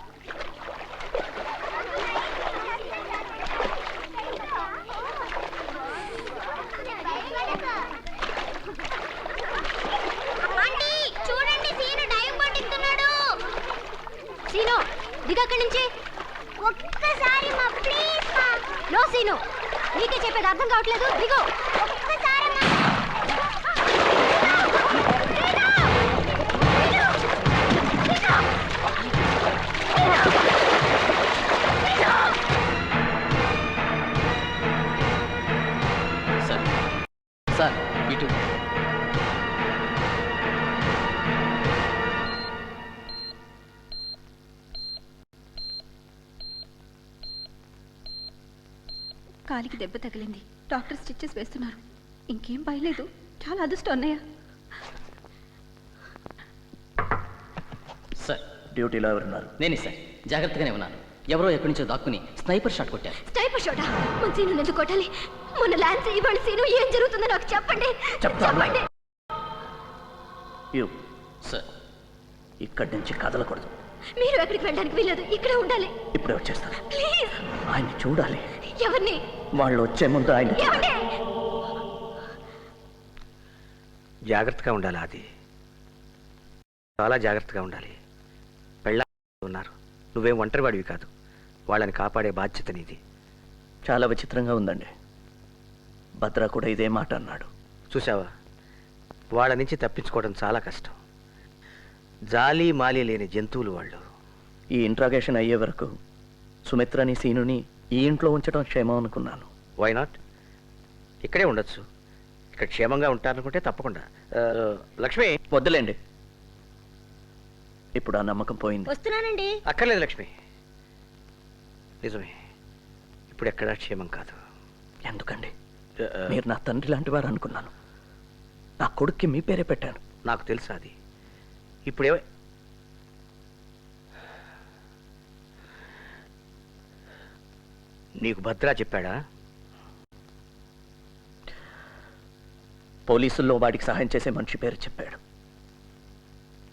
E: చూడండి, సీను డైవ్ బోట్ ఎక్కుతున్నాడు. సీను, దిగు అక్కడి నుంచి. ఒక్కసారి మా, ప్లీజ్ మా. నో సీను, నీకే చెప్పేది అర్థం కావట్లేదు. దిగు ఒక్కసారి మా.
G: కాలికి దెబ్బ తగిలింది. డాక్టర్ స్టిచెస్ వేస్తున్నారు. ఇంకేం భయలేదు. చాలా అదృష్టం అన్నయ్య.
C: సార్
B: డ్యూటీలో ఎవరున్నారు?
C: నేనే సార్, జాగ్రత్తగానే ఉన్నాను. ఎవరో ఎక్కడి నుంచో దాక్కుని స్నైపర్ షాట్ కొట్టారు.
E: స్నైపర్ షాటా? మన సీను ఎందుకు కొట్టాలి? మొన్న ల్యాన్స్ ఇవాళ సీను ఏం జరుగుతుందో నాకు చెప్పండి. చెప్పండి.
C: సార్
B: ఇక్కడి నుంచి కదలకూడదు.
E: మీరు ఎక్కడికి వెళ్ళడానికి వీలేదు, ఇక్కడే ఉండాలి.
B: ఇప్పుడే వచ్చేస్తాను.
E: ప్లీజ్.
B: ఆయన్ని చూడాలి.
E: ఎవరిని?
B: వాళ్ళు వచ్చే ముందు ఆయన
E: ఏమండి?
D: జాగ్రత్తగా ఉండాలి. అది చాలా జాగ్రత్తగా ఉండాలి. పెళ్ళ ఉన్నారు, నువ్వేం ఒంటరివాడివి కాదు. వాళ్ళని కాపాడే బాధ్యత నీది.
B: చాలా విచిత్రంగా ఉందండి. భద్ర కూడా ఇదే మాట అన్నాడు.
D: చూసావా, వాళ్ళ నుంచి తప్పించుకోవడం చాలా కష్టం. జాలి మాలి లేని జంతువులు వాళ్ళు.
B: ఈ ఇంట్రాగేషన్ అయ్యే వరకు సుమిత్రని సీనుని ఈ ఇంట్లో ఉంచడం క్షేమం అనుకున్నాను.
D: Why not? ఇక్కడే ఉండొచ్చు. ఇక్కడ క్షేమంగా ఉంటారనుకుంటే తప్పకుండా. లక్ష్మి.
B: వద్దులేండి, ఇప్పుడు ఆ నమ్మకం పోయింది.
E: వస్తున్నానండి.
D: అక్కర్లేదు లక్ష్మి, నిజమే, ఇప్పుడు ఎక్కడా క్షేమం కాదు.
B: ఎందుకండి? మీరు నా తండ్రి లాంటి వారు అనుకున్నాను. నా కొడుక్కి మీ పేరే పెట్టాను.
D: నాకు తెలుసు అది. ఇప్పుడే నీకు భద్రా చెప్పాడా?
B: పోలీసుల్లో వాడికి సహాయం చేసే మనిషి పేరు చెప్పాడు.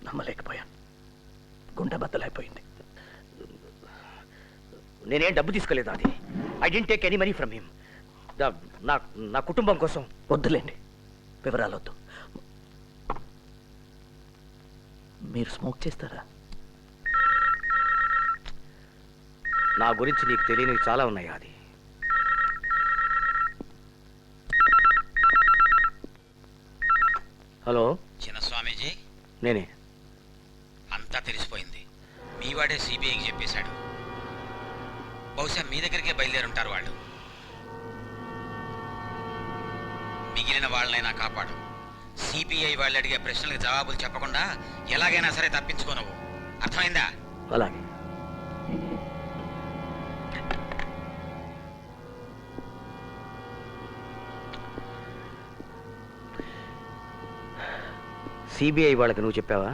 B: నమ్మలేకపోయాను. గుండె బద్దలైపోయింది.
D: నేనేం డబ్బు తీసుకోలేదు. అది I didn't take any money from him. నా కుటుంబం కోసం.
B: వద్దులేండి, వివరాలు వద్దు. మీరు స్మోక్ చేస్తారా?
D: నా గురించి నీకు తెలియనివి చాలా ఉన్నాయి. అది హలో,
F: చిన్న స్వామీజీ,
D: నేనే.
F: అంతా తెలిసిపోయింది. మీ వాడే సిబిఐకి చెప్పేశాడు. బహుశా మీ దగ్గరికే బయలుదేరుంటారు వాళ్ళు. మిగిలిన వాళ్ళనైనా కాపాడు. సిబిఐ వాళ్ళు అడిగే ప్రశ్నలకు జవాబులు చెప్పకుండా ఎలాగైనా సరే తప్పించుకో. నువ్వు అర్థమైందా?
D: అలాగే. సిబిఐ వాళ్ళకి నువ్వు చెప్పావా?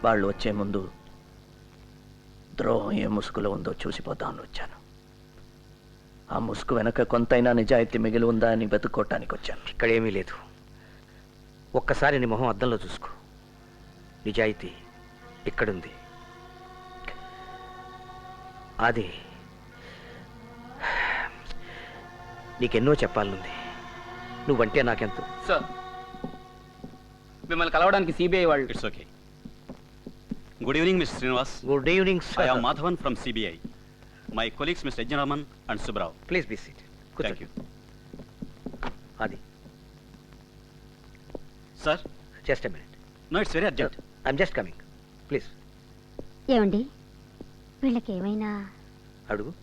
B: వాళ్ళు వచ్చే ముందు ద్రోహం ఏ ముసుగులో ఉందో చూసిపోతామని వచ్చాను. ఆ ముసుగు వెనక కొంతైనా నిజాయితీ మిగిలి ఉందా అని వెతుక్కోవటానికి వచ్చాను.
D: ఇక్కడేమీ లేదు. ఒక్కసారి నీ మొహం అద్దంలో చూసుకో. నిజాయితీ ఇక్కడుంది. అది నీకెన్నో చెప్పాలనుంది. నువ్వంటే నాకెంతో.
J: సార్, మిమ్మల్ని కలవడానికి సిబిఐ వాళ్ళు.
K: It's okay. Good evening mister Srinivas.
D: Good evening
K: I
D: sir.
K: am Madhavan from CBI. My colleagues Mr. Ejjaraman and Subrao.
D: Please be seat.
K: Thank you.
D: అది
K: Sir?
D: Just a minute.
K: No, it's very urgent.
D: I'm just coming. Please
E: ఏమండి, వీళ్ళకి ఏమైనా?
D: అడుగు.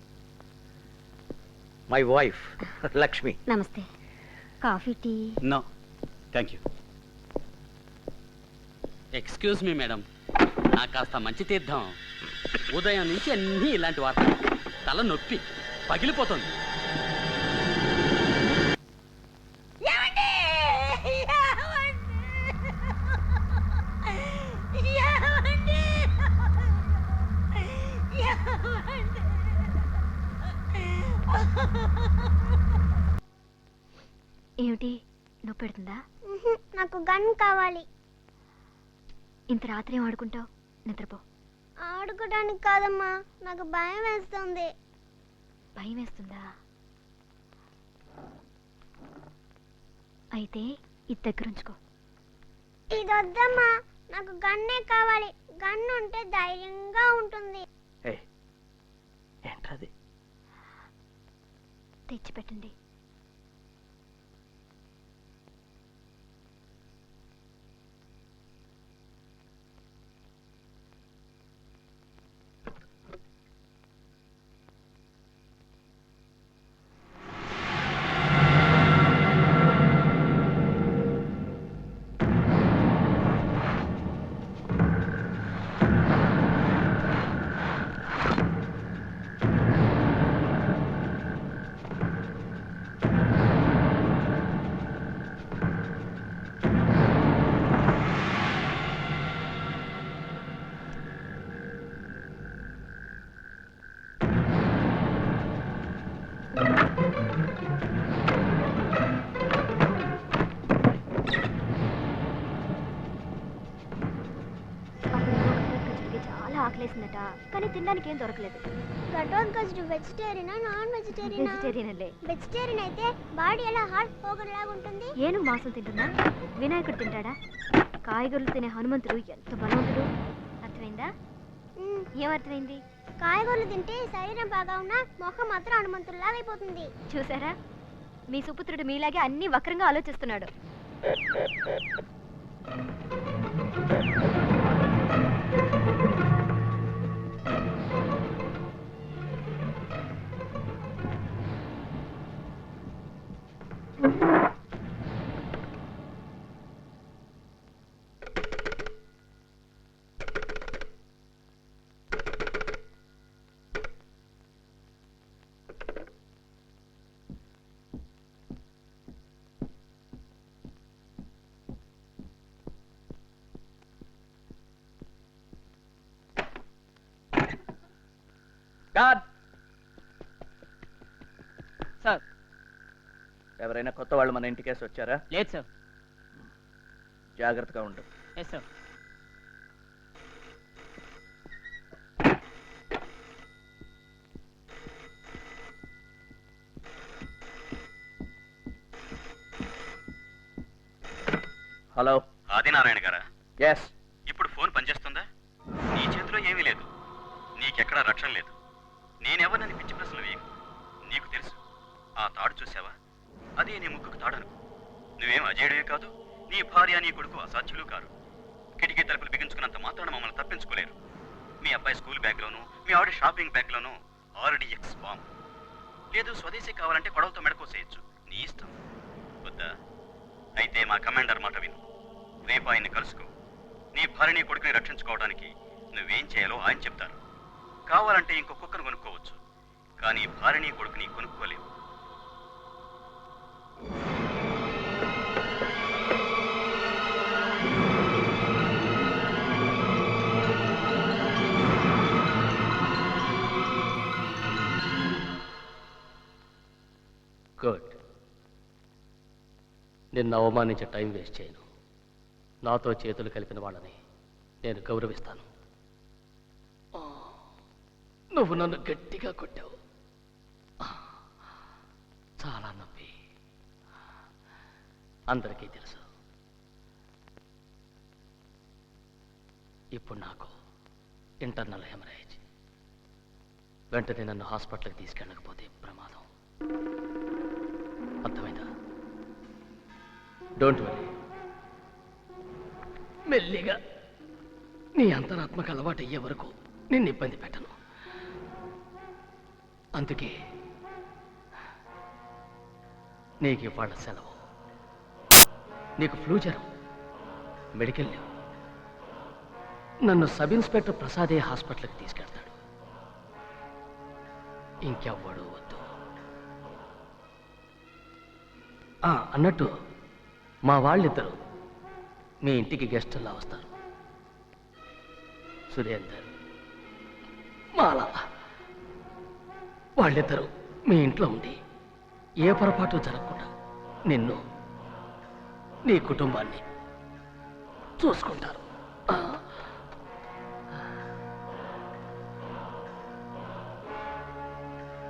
D: My wife Lakshmi.
E: నమస్తే. Coffee, tea?
K: No. Thank you.
H: Excuse me madam, నాకు కాస్త మంచి తీర్థం. ఉదయం నుంచి అన్నీ ఇలాంటి వార్తలు. తల నొప్పి పగిలిపోతుంది.
E: ఏమిటి, నొప్పి పెడుతుందా?
L: నాకు గన్ కావాలి.
E: ఇంత రాత్రి ఏం ఆడుకుంటావు? నిద్రపో.
L: ఆడుకోవడానికి కాదమ్మా, నాకు భయం వేస్తుంది.
E: భయం వేస్తుందా? అయితే ఇది దగ్గరుంచుకో.
L: ఇది వద్దమ్మా, నాకు గన్నే కావాలి. గన్ ఉంటే ధైర్యంగా ఉంటుంది.
B: ఏంటది?
E: తెచ్చిపెట్టండి. చేసిందట, కానీ తినడానికి ఏం దొరకలేదు.
L: ఘటోత్కచుడు వెజిటేరియనా నాన్ వెజిటేరియనా?
E: వెజిటేరియన్లే.
L: వెజిటేరియన్ అయితే బాడీ ఎలా హార్ట్ పోగన్ లాగా ఉంటుంది.
E: ఏనుగు మాంసం తింటుందా? వినాయకుడు తింటాడా? కాయగూరలు తినే హనుమంతుడు ఎంత బలవంతుడు. అర్థమైందా? ఏమర్థమైంది?
L: కాయగూరలు తింటే శరీరం బాగా ఉన్నా మొహం మాత్రం హనుమంతుడిలాగా అయిపోతుంది.
E: చూసారా, మీ సుపుత్రుడు మీలాగే అన్ని వక్రంగా ఆలోచిస్తున్నాడు.
B: God
J: sir.
B: ఎవరైనా కొత్త వాళ్ళు మన ఇంటికేసి వచ్చారా?
J: లేదు సార్.
B: జాగ్రత్తగా ఉండు.
J: Yes sir.
B: హలో,
K: ఆదినారాయణ గారా?
B: ఎస్.
K: ఇప్పుడు ఫోన్ పనిచేస్తుందా? నీ చేతిలో ఏమీ లేదు, నీకెక్కడా రక్షణ లేదు. నేనెవరినని పిచ్చి ప్రశ్నలు వేయకు. నీకు తెలుసు, ఆ తాడు చూసావా? అదే నీ ముక్కుకు తాడనుకో. నువ్వేం అజేయుడివే కాదు, నీ భార్య నీ కొడుకు అసాధ్యులు కారు. కిటికీ తలుపులు బిగించుకున్నంత మాత్రాన మమ్మల్ని తప్పించుకోలేరు. మీ అబ్బాయి స్కూల్ బ్యాగ్లోనూ మీ ఆవిడ షాపింగ్ బ్యాగ్లోనూ RDX బాంబ్. లేదు స్వదేశీ కావాలంటే గొడవలతో మెడకోసేయచ్చు, నీ ఇష్టం. వద్దా? అయితే మా కమాండర్ మాట విను. రేపు ఆయన్ని కలుసుకో. నీ భార్యని కొడుకుని రక్షించుకోవడానికి నువ్వేం చేయాలో ఆయన చెప్తారు. కావాలంటే ఇంకో కుక్కను కొనుక్కోవచ్చు, కానీ భార్యని కొడుకుని కొనుక్కోలేవు.
H: గుడ్. నిన్ను అవమానించే టైం వేస్ట్ చేయను. నాతో చేతులు కలిపిన వాళ్ళని నేను గౌరవిస్తాను. నువ్వు నన్ను గట్టిగా కొట్టావు, చాలా నొప్పి. అందరికీ తెలుసు. ఇప్పుడు నాకు ఇంటర్నల్ హెమరేజ్. వెంటనే నన్ను హాస్పిటల్కి తీసుకెళ్ళకపోతే ప్రమాదం. అర్థమైందా? Don't worry. మెల్లిగా నీ అంతరాత్మకు అలవాటు అయ్యే వరకు నిన్ను ఇబ్బంది పెట్టను. అందుకే నీకు ఇవాళ సెలవు. నీకు ఫ్లూ జ్వరం, మెడికల్ లీవ్. నన్ను సబ్ ఇన్స్పెక్టర్ ప్రసాదే హాస్పిటల్కి తీసుకెళ్తాడు. ఇంకెవ్వడు వద్దు. అన్నట్టు మా వాళ్ళిద్దరు మీ ఇంటికి గెస్టుల్లా వస్తారు. సురేందర్, మాలా. వాళ్ళిద్దరూ మీ ఇంట్లో ఉండి ఏ పొరపాటు జరగకుండా నిన్ను, నీ కుటుంబాన్ని చూసుకుంటారు.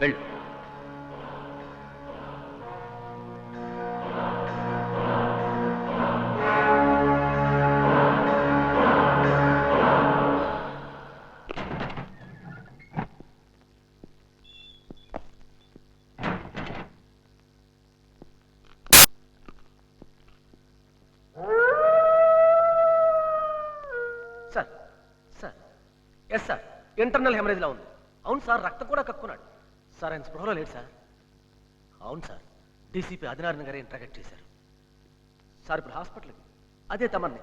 H: వెళ్ళు.
I: Sir sir yes sir, internal హెమరేజ్లా ఉంది. అవును సార్, రక్తం కూడా కక్కున్నాడు సార్. ఆయన స్పృహలో లేడు సార్. అవును సార్, డీసీపీ ఆదినారాయణ గారే ఇంట్రాగేట్ చేశారు సార్. ఇప్పుడు హాస్పిటల్కి అదే తమన్ని.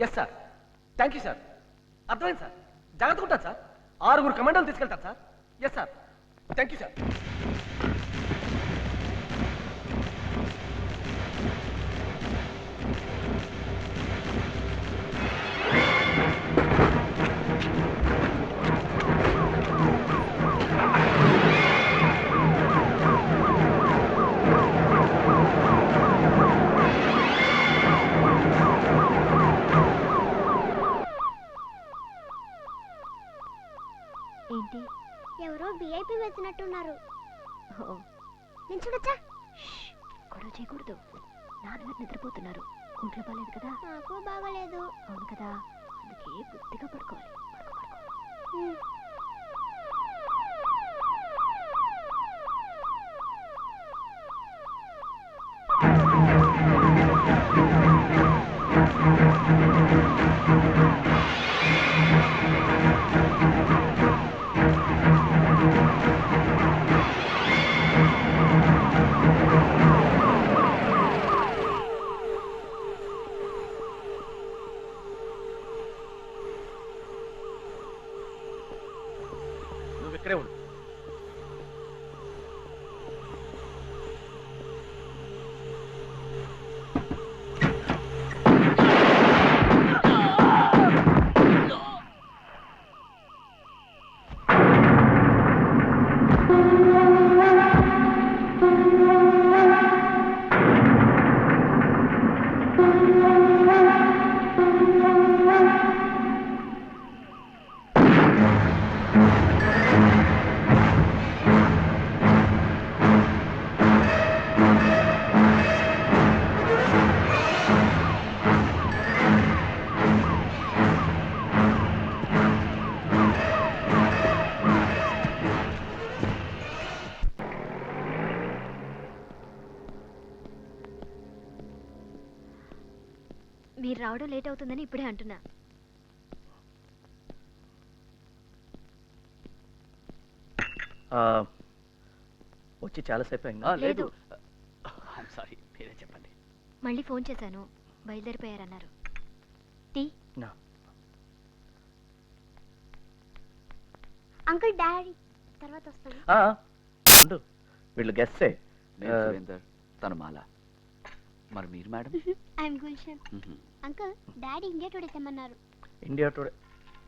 I: Yes sir, thank you sir. అర్థమైంది సార్, జాగ్రత్తగా ఉంటాను సార్. 6 కమాండోలు తీసుకెళ్తాను sir. Yes sir, thank you sir.
L: ఎవరో విఐపి వెళ్తున్నట్టున్నారు. నేను చూడొచ్చా?
E: గొడవ చేయకూడదు. నాన్నగారు నిద్రపోతున్నారు. ఒంట్లో బాగాలేదు కదా?
L: నాకు బాగలేదు.
E: అవును కదా, అందుకే బుద్ధిగా పడుకోవాలి.
B: నువ్వు ఇక్కడే ఉండు.
E: మీరు రావడం లేట్ అవుతుందని ఇప్పుడే అంటున్నా.
B: వచ్చి చాలాసేపు అయింది.
E: లేదు.
H: సారీ, మీరే చెప్పండి.
E: మళ్ళీ ఫోన్ చేశాను, బయలుదేరిపోయారన్నారు. టీ?
L: అంకుల్ డాడీ తర్వాత వస్తాను.
B: ఉండు, వీళ్ళు గెస్టే.
K: సురేందర్, తను మాల. మరి మీరు madam?
L: I'm Gulshan. Uncle daddy India today తెమ్మన్నారు.
B: ఇండియా టుడే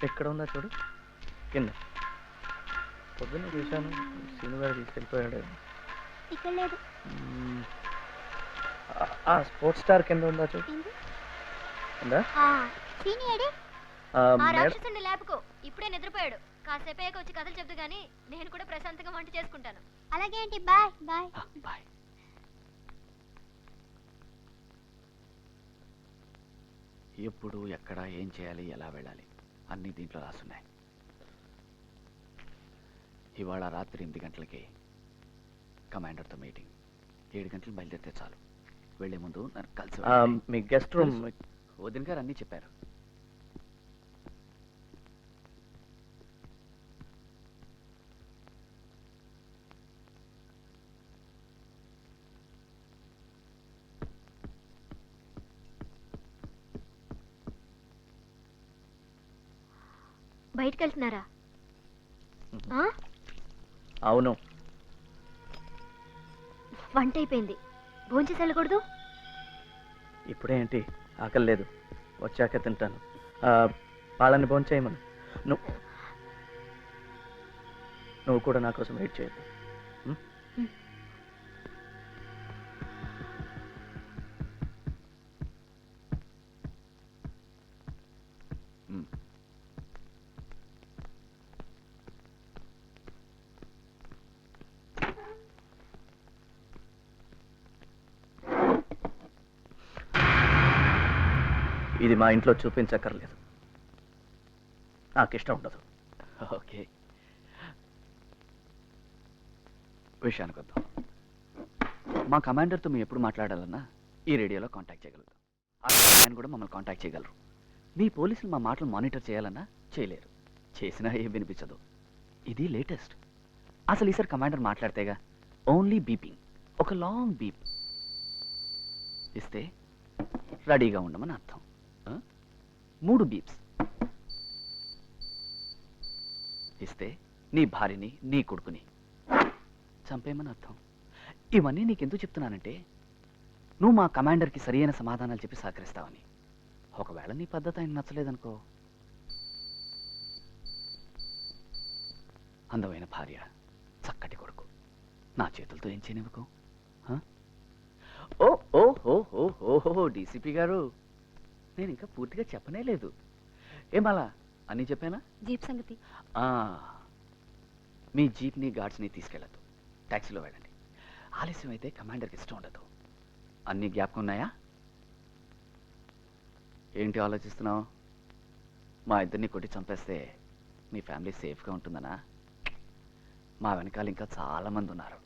B: ఎక్కడ ఉందా చూడు, కింద. పొద్దున్న చూశాను, సీను గారు తీసుకెళ్ళిపోయాడు.
L: ఇక్కడ లేదు.
B: స్పోర్ట్స్ స్టార్ కింద ఉందా చూడు. ఉందా?
L: సీనియర్
E: ఆ రాక్షసుని లేపుకో, ఇప్పుడే నిద్రపోయాడు. కాసేపు అయ్యాక వచ్చి కథలు చెప్తూ గానీ నేను కూడా ప్రశాంతంగా వంట చేసుకుంటాను.
L: అలాగే ఆంటీ, బాయ్ బాయ్.
K: బాయ్. ఎప్పుడు ఎక్కడ ఏం చేయాలి, ఎలా వెళ్ళాలి అన్నీ దీంట్లో రాసున్నాయి. ఇవాళ రాత్రి 8 గంటలకి కమాండర్తో మీటింగ్. 7 గంటలు బయలుదేరితే చాలు. వెళ్లే ముందు నన్ను కలిసి
B: మీ గెస్ట్ రూమ్.
K: వదిన గారు అన్నీ చెప్పారు.
E: బయటకు వెళ్తున్నారా?
B: అవును.
E: వంట అయిపోయింది, భోంచేసి వెళ్ళకూడదు?
B: ఇప్పుడే ఏంటి, ఆకలి లేదు, వచ్చాక తింటాను. వాళ్ళని భోంచేయమను. నువ్వు కూడా నా కోసం వెయిట్ చేయద్దు. ఇది మా ఇంట్లో చూపించక్కర్లేదు, నాకు ఇష్టం ఉండదు.
K: ఓకే, విషయానికి వద్దాం. మా కమాండర్తో మేము ఎప్పుడు మాట్లాడాలన్నా ఈ రేడియోలో కాంటాక్ట్ చేయగలుగుతాం. ఆయన కూడా మమ్మల్ని కాంటాక్ట్ చేయగలరు. మీ పోలీసులు మా మాటలు మానిటర్ చేయాలన్నా చేయలేరు, చేసినా ఏం వినిపించదు. ఇది లేటెస్ట్. అసలు ఈసారి కమాండర్ మాట్లాడితేగా ఓన్లీ బీపింగ్, ఒక లాంగ్ బీప్ ఇస్తే రెడీగా ఉండమని అర్థం. 3 బీప్స్ ఇస్తే నీ భార్యని, నీ కొడుకుని చంపేయమని అర్థం. ఇవన్నీ నీకెందుకు చెప్తున్నానంటే నువ్వు మా కమాండర్కి సరియైన సమాధానాలు చెప్పి సహకరిస్తావని. ఒకవేళ నీ పద్ధతి ఆయన నచ్చలేదనుకో, అందమైన భార్య, చక్కటి కొడుకు, నా చేతులతో ఏం చేయనివ్వకు. ఓ ఓ హో హో హో హో డీసీపీ గారు, నేను ఇంకా పూర్తిగా చెప్పనే లేదు. ఏమలా అన్నీ చెప్పానా?
G: జీప్ సంగతి
M: మీ జీప్ని గార్డ్స్ని తీసుకెళ్ళద్దు. ట్యాక్సీలో వెళ్ళండి. ఆలస్యం అయితే కమాండర్కి ఇష్టం ఉండదు. అన్నీ జ్ఞాపకం ఉన్నాయా? ఏంటి ఆలోచిస్తున్నావు? మా ఇద్దరిని కొట్టి చంపేస్తే మీ ఫ్యామిలీ సేఫ్గా ఉంటుందనా? మా వెనకాల ఇంకా చాలామంది ఉన్నారు.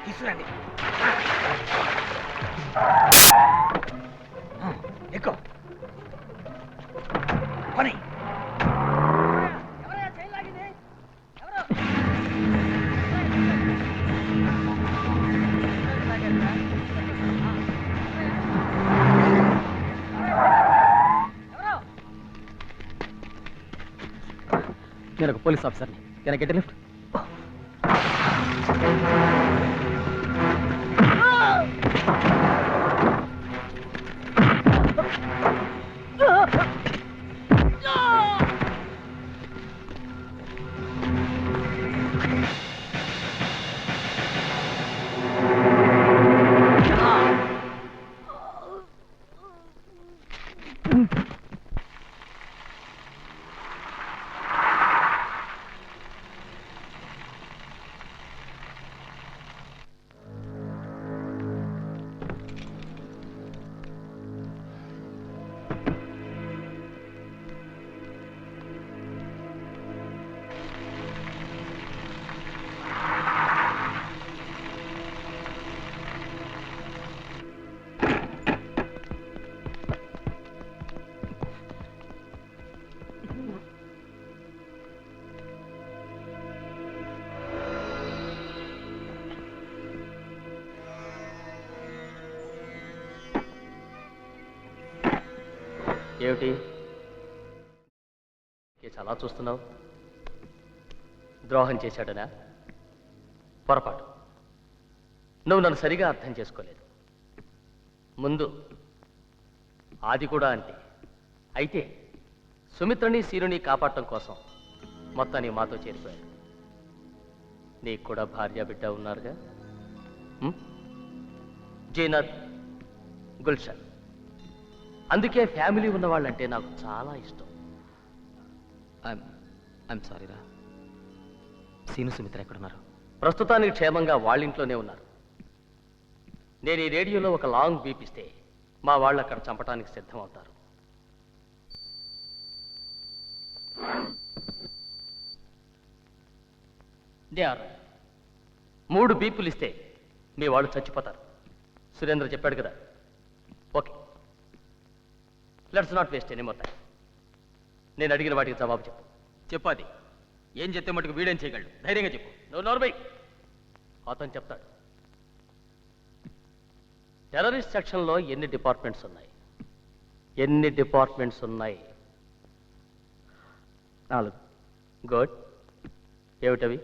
D: తీసుకురండి. ఎక్కువ పని.
C: నేను ఒక పోలీస్ ఆఫీసర్ని. Can I get a lift?
H: ఏమిటి చాలా చూస్తున్నావు? ద్రోహం చేశాడనా? పొరపాటు. నువ్వు నన్ను సరిగా అర్థం చేసుకోలేదు. ముందు ఆది కూడా అంతే. అయితే సుమిత్రని సీనుని కాపాడటం కోసం మొత్తాన్ని మాతో చేరిపోయాడు. నీకు కూడా భార్య బిడ్డ ఉన్నారుగా, జీనత్, గుల్షన్. అందుకే ఫ్యామిలీ ఉన్నవాళ్ళంటే నాకు చాలా ఇష్టం.
C: ఐఎమ్ సారీ రా. సీను సుమిత్ర ఎక్కడున్నారు?
H: ప్రస్తుతానికి క్షేమంగా వాళ్ళింట్లోనే ఉన్నారు. నేను ఈ రేడియోలో ఒక లాంగ్ బీప్ ఇస్తే మా వాళ్ళు అక్కడ చంపడానికి సిద్ధం అవుతారు. దే ఆర్ 3 బీపులు ఇస్తే మీ వాళ్ళు చచ్చిపోతారు. సురేంద్ర చెప్పాడు కదా. Okay, let's not waste any more time. నేను అడిగిన వాటికి జవాబు చెప్పు.
J: చెప్పాది. ఏం చెప్తే మటుకు వీడేం చేయగలడు? ధైర్యంగా చెప్పు.
H: నువ్వు నోర్మై. అతను చెప్తాడు. టెర్రరిస్ట్ సెక్షన్లో ఎన్ని డిపార్ట్మెంట్స్ ఉన్నాయి? 4. గుడ్. ఏమిటవి?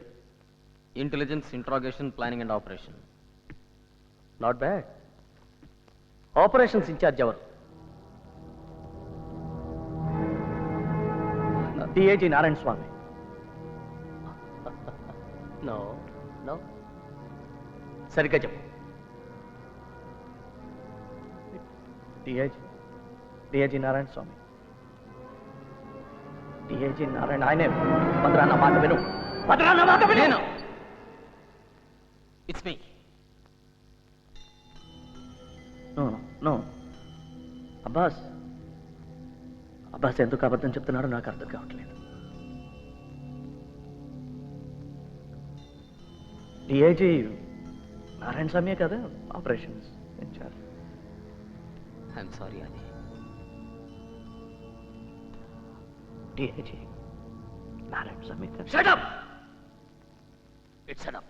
C: Intelligence, interrogation, planning and operation.
H: Not bad. Operations incharge ఎవరు?
B: DIG Narayana Swamy.
H: No no, సరిగ్గా చెప్పు.
B: డిఐజీ నారాయణ స్వామి. డిఐజీ నారాయణ ఆయనే. భద్రా నా మాట విను. భద్రా నా మాట విను.
C: It's me.
B: నో అబ్బాస్ ఎందుకు అబద్ధం చెప్తున్నాడో నాకు అర్థం కావట్లేదు. డిఐజీ నారాయణ స్వామి కదా ఆపరేషన్స్ ఇన్ఛార్జ్.
C: ఐఎమ్ సారీ అది.
B: డిఐజీ నారాయణ స్వామి కదా.
H: Shut up! It's enough.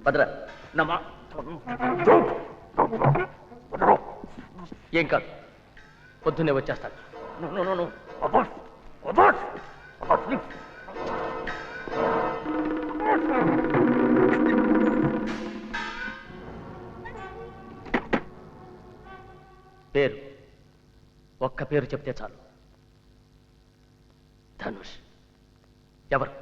B: భద్ర నమ్మా.
H: ఏం కాదు, పొద్దున్నే వచ్చేస్తాడు. పేరు, ఒక్క పేరు చెప్తే చాలు. ధనుష్. ఎవరు?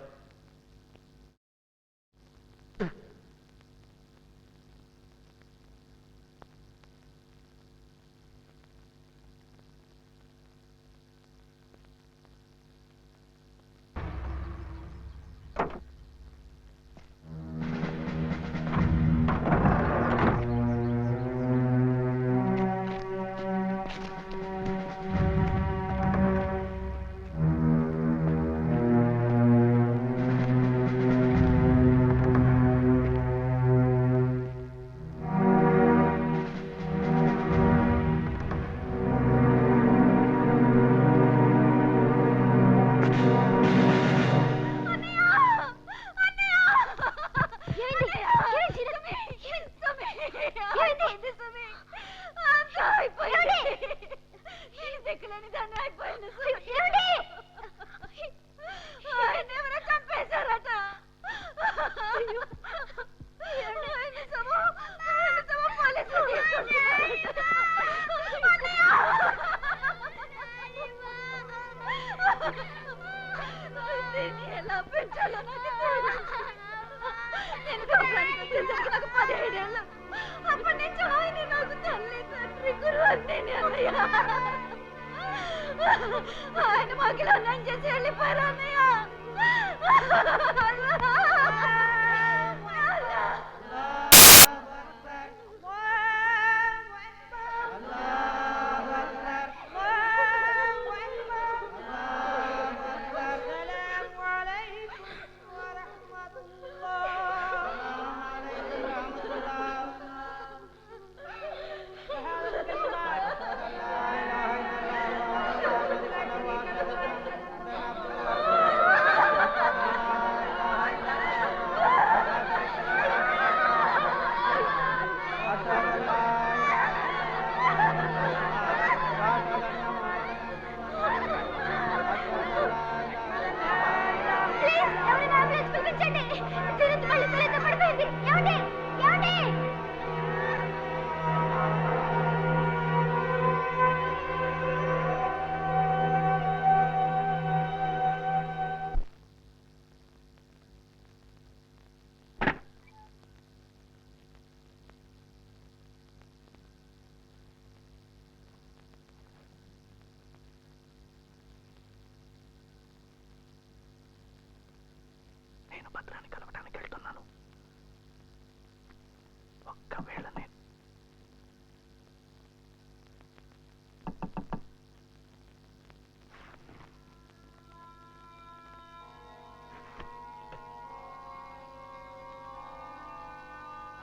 E: ఆయన మాకిలా నన్ను చేసి వెళ్ళిపోయారు అన్నయ్య.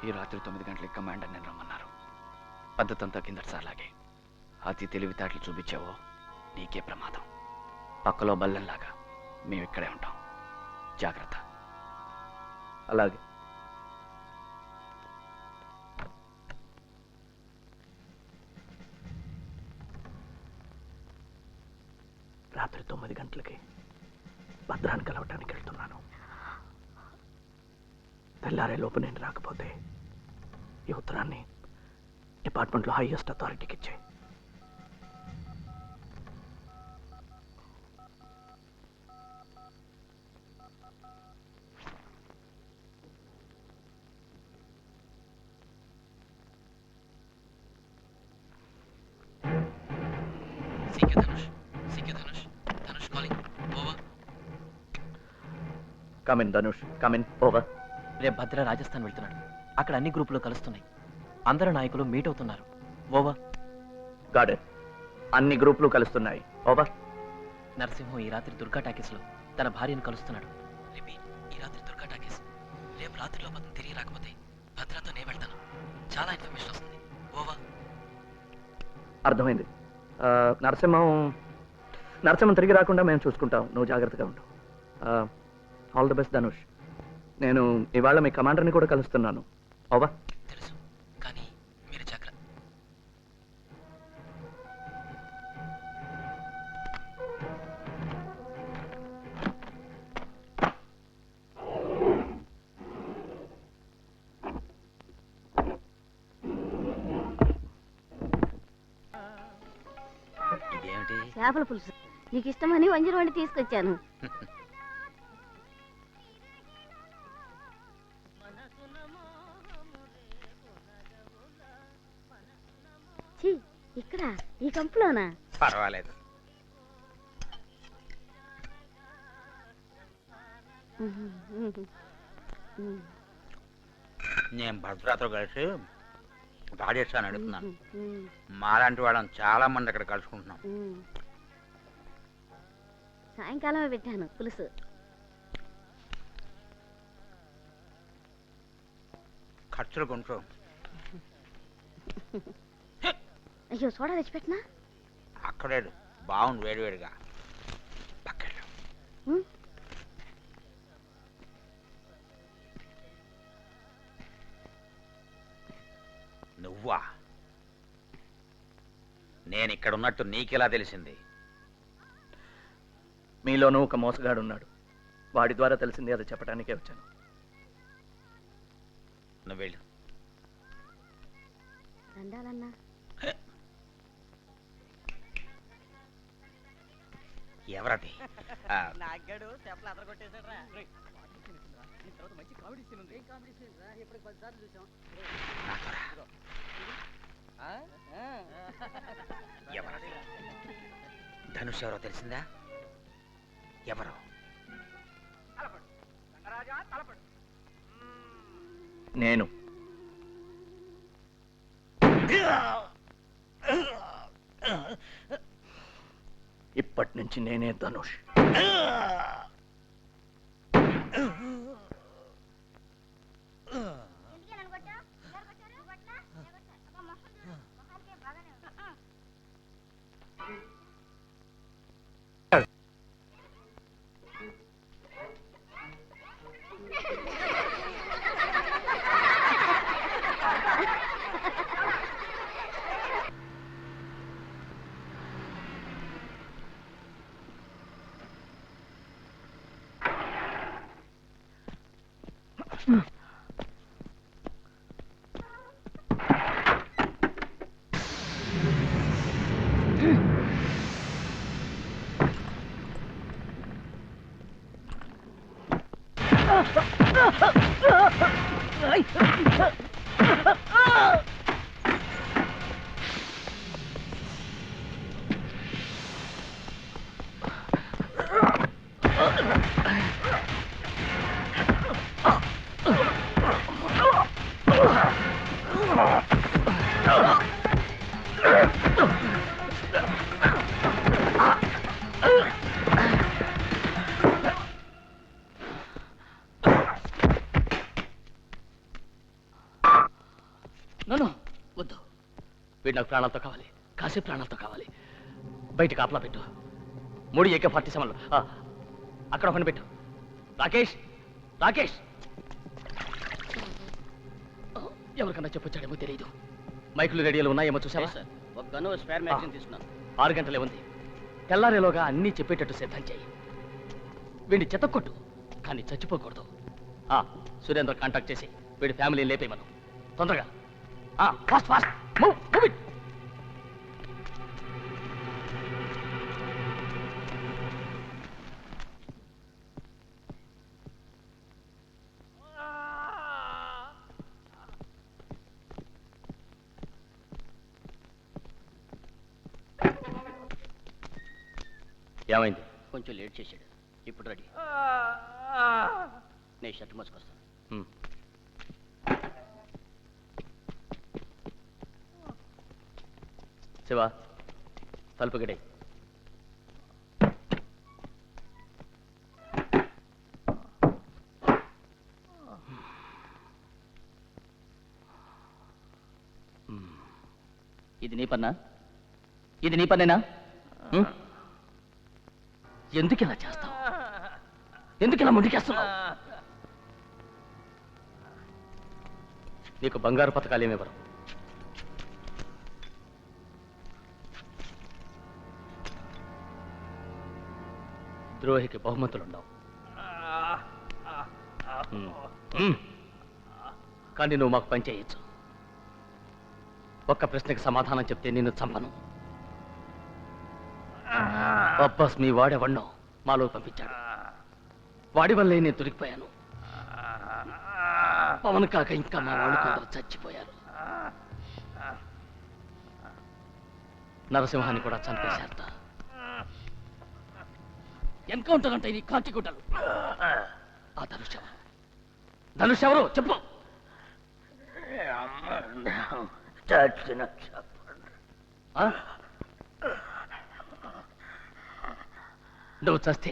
M: ఈ రాత్రి 9 గంటలకి కమాండర్ నేను రమ్మన్నారు. పద్ధతంతా కిందటిసార్లాగే. అతి తెలివితేటలు చూపించావో నీకే ప్రమాదం. పక్కలో బల్లెంలాగా మేము ఇక్కడే ఉంటాం. జాగ్రత్త.
B: అలాగే. రాత్రి 9 గంటలకి భద్రాన్ని కలవటానికి వెళ్తున్నాను. తెల్లారే లోపు నేను రాకపోతే ఈ ఉత్తరాన్ని డిపార్ట్మెంట్లో హైయెస్ట్ అథారిటీకి ఇచ్చే. Come in Dhanush, come in. ఓవర్.
C: రేపు భద్ర రాజస్థాన్ వెళ్తున్నాడు. అక్కడ అన్ని గ్రూపులు కలుస్తున్నాయి. అందరు నాయకులు మీట్ అవుతున్నారు. ఓవర్.
B: గాడెడ్. అన్ని గ్రూపులు కలుస్తున్నాయి. ఓవర్.
C: నరసింహం ఈ రాత్రి దుర్గా టాకీస్లో తన భార్యను కలుస్తున్నాడు. రిపీట్, ఈ రాత్రి దుర్గా టాకీస్. రేపు రాత్రిలో పదం తిరిగి రాకపోతే భద్రతో నేను వెళ్తాను. చాలా ఇన్ఫర్మేషన్ వస్తుంది. ఓవర్.
B: అర్థమైంది. నరసింహం తిరిగి రాకుండా మేము చూసుకుంటాం. నువ్వు జాగ్రత్తగా ఉండు. All the best Dhanush. నేను ఇవాళ మీ కమాండర్ని కూడా కలుస్తున్నాను. ఓవర్.
C: తెలుసు, కానీ మీరు జాగ్రత్త.
F: ఇదేమిటి?
E: చేపల పులుసు నీకు ఇష్టమని వంజరం వండి తీసుకొచ్చాను. ఛీ, ఇక్కడ ఈ కంపులోనా?
F: పర్వాలేదు. నేను భద్రతతో కలిసి రాజస్థాన్ అడుగుతున్నాను. మాలాంటి వాళ్ళని చాలా మంది అక్కడ కలుసుకుంటున్నాం.
E: సాయంకాలమే పెట్టాను పులుసు.
F: ఖర్చులు కొంచెం.
E: అయ్యో, సోడా తెచ్చిపెట్టినా?
F: అక్కడే బాగుంది వేడివేడిగా. పక్కన నువ్వా? నేను ఇక్కడ ఉన్నట్టు నీకెలా తెలిసింది?
B: మీలోనూ ఒక మోసగాడు ఉన్నాడు. వాడి ద్వారా తెలిసింది. అది చెప్పడానికే వచ్చాను.
F: నువ్వు వెళ్ళు.
E: దండాలన్నా.
F: ఎవరది? ఎవరది? ధనుష్ ఎవరో తెలిసిందా? ఎవరు?
B: నేను. ఇప్పటి నుంచి నేనే ధనుష్.
H: నో వద్దు. వీడు నాకు ప్రాణాలతో కావాలి, కాసేపు ప్రాణాలతో కావాలి. బయట కాపలా పెట్టు. 3 AK-47 అక్కడ ఒకటి పెట్టు. రాకేష్, రాకేష్, ఎవరికన్నా చెప్పొచ్చాడేమో తెలియదు. మైకులు రేడియోలు ఉన్నాయేమో చూసావా?
A: సార్, ఒక గన్ను స్పేర్ మ్యాగజైన్ తీసుకున్నాను.
H: 6 గంటలే ఉంది. తెల్లారేలోగా అన్నీ చెప్పేటట్టు సిద్ధం చేయి. వీడిని చెతక్కొట్టు, కానీ చచ్చిపోకూడదు. సురేంద్ర కాంటాక్ట్ చేసి వీడి ఫ్యామిలీ లేపేయమను. తొందరగా fast fast move move it. ఏమైంది?
A: కొంచెం లేట్ చేశాడు. ఇప్పుడు రెడీ. నేను షర్ట్ మోసుకొస్తాను.
H: శివ, తలుపు గడే. ఇది నీ పన్నా? ఇది నీ పన్నేనా? ఎందుకు ఇలా చేస్తావు? ఎందుకు ఇలా ముందుకేస్తున్నావు? నీకు బంగారు పథకాలు ఏమివ్వరు. ద్రోహికి బహుమతులుండవు. కానీ నువ్వు మాకు పని చేయొచ్చు. ఒక్క ప్రశ్నకి సమాధానం చెప్తే నిన్ను చంపను. అబ్బాస్ మీ వాడెవన్నో మాలో పంపించాడు. వాడి వల్లే నేను దొరికిపోయాను. పవన్ కాక ఇంకా మా వాళ్ళు కొందరు చచ్చిపోయారు. నరసింహాన్ని కూడా చంపేశారట. ఎన్కౌంటర్ అంటే ఇది కాకి గుడ్డలు. ఆ ధనుష్ ఎవరు చెప్పు. నువ్వు చస్తే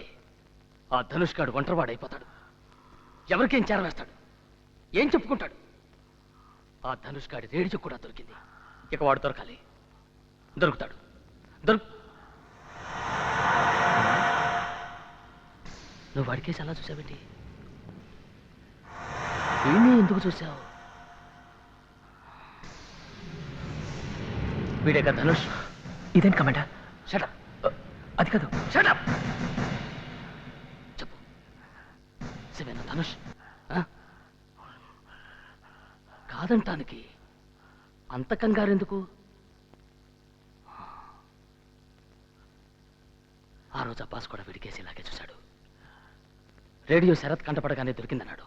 H: ఆ ధనుష్ గాడు ఒంటరివాడైపోతాడు. ఎవరికేం చేరవేస్తాడు? ఏం చెప్పుకుంటాడు? ఆ ధనుష్ గాడి రేడియో కూడా దొరికింది. ఇక వాడు దొరకాలి. దొరుకుతాడు. నువ్వు వాడికేసి అలా చూసావేంటి? వీణ్ణి ఎందుకు చూసావు? వీడేగా ధనుష్.
B: ఇదేంటి కమాండర్?
H: షటప్.
B: అది కాదు.
H: షటప్. చెప్పు, శివేనా ధనుష్? కాదంటానికి అంత కంగారెందుకు? ఆ రోజు అబ్బాస్ కూడా వీడికేసి ఇలాగే చూశాడు. రేడియో శరత్ కంటపడగానే దొరికిందన్నాడు.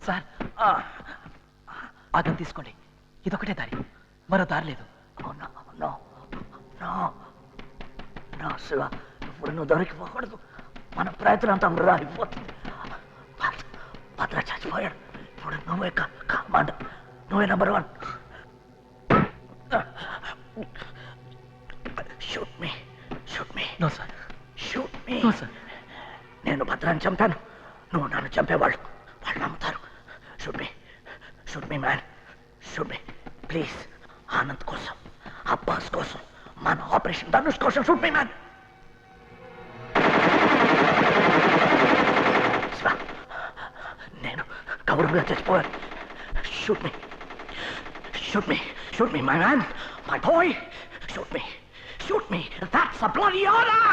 B: సార్, ఆ గన్ తీసుకోండి. ఇదొకటే దారి, మరో దారి లేదు.
A: శివ, ఇప్పుడు నువ్వు దొరికిపోకూడదు. మన ప్రయత్నం అంతా వృధా అయిపోతుంది. భద్ర చచ్చిపోయాడు. ఇప్పుడు నువ్వే కమాండర్. నువ్వే number 1. Shoot me.
B: No sir.
A: Shoot me.
B: No sir.
A: నేను భద్రాన్ని చంపాను. నువ్వు నన్ను చంపేవాళ్ళు నమ్ముతారు. Shoot me man. Shoot me please. Anand కోసం, అబ్బాస్ కోసం,
B: మన ఆపరేషన్ ధనుష్ కోసం షూట్ మీ మ్యాన్. నేను గౌరవంగా చచ్చిపోయాను. Shoot me, shoot me, shoot me my man, my boy, shoot me, shoot me, that's a bloody order.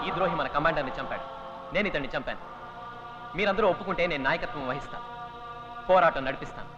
C: ఈ ద్రోహి మన కమాండర్ని చంపాడు, నేను ఇతన్ని చంపాను. మీరందరూ ఒప్పుకుంటే నేను నాయకత్వం వహిస్తాను, పోరాటం నడిపిస్తాను.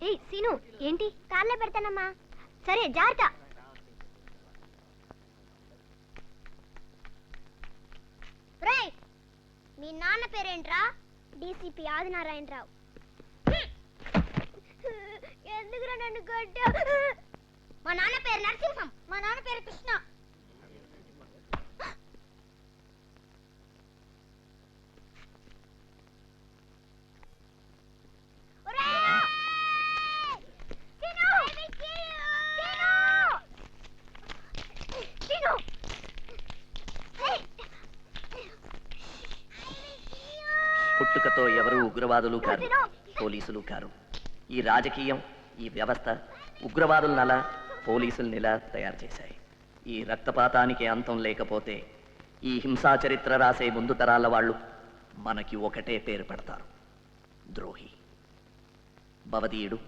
E: ఏయ్ సీను, ఏంటి? కార్లో పెడతానమ్మా. సరే జాగ్రత్త. రేయ్, మీ నాన్న పేరేంట్రా? డీసీపీ ఆదినారాయణరావు. ఎందుకురా నన్ను కొట్టావు? మా నాన్న పేరు నరసింహం. మా నాన్న పేరు కృష్ణ.
B: పుట్టుకతో ఎవరు ఉగ్రవాదులు కారు, పోలీసులు కారు. ఈ రాజకీయం, ఈ వ్యవస్థ ఉగ్రవాదులనలా పోలీసులనిలా తయారు చేశాయి. ఈ రక్తపాతానికి అంతం లేకపోతే ఈ హింసా చరిత్ర రాసే ముందు తరాల వాళ్ళు మనకి ఒకటే పేరు పెడతారు, ద్రోహి. భవదీయుడు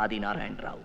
B: ఆదినారాయణరావు.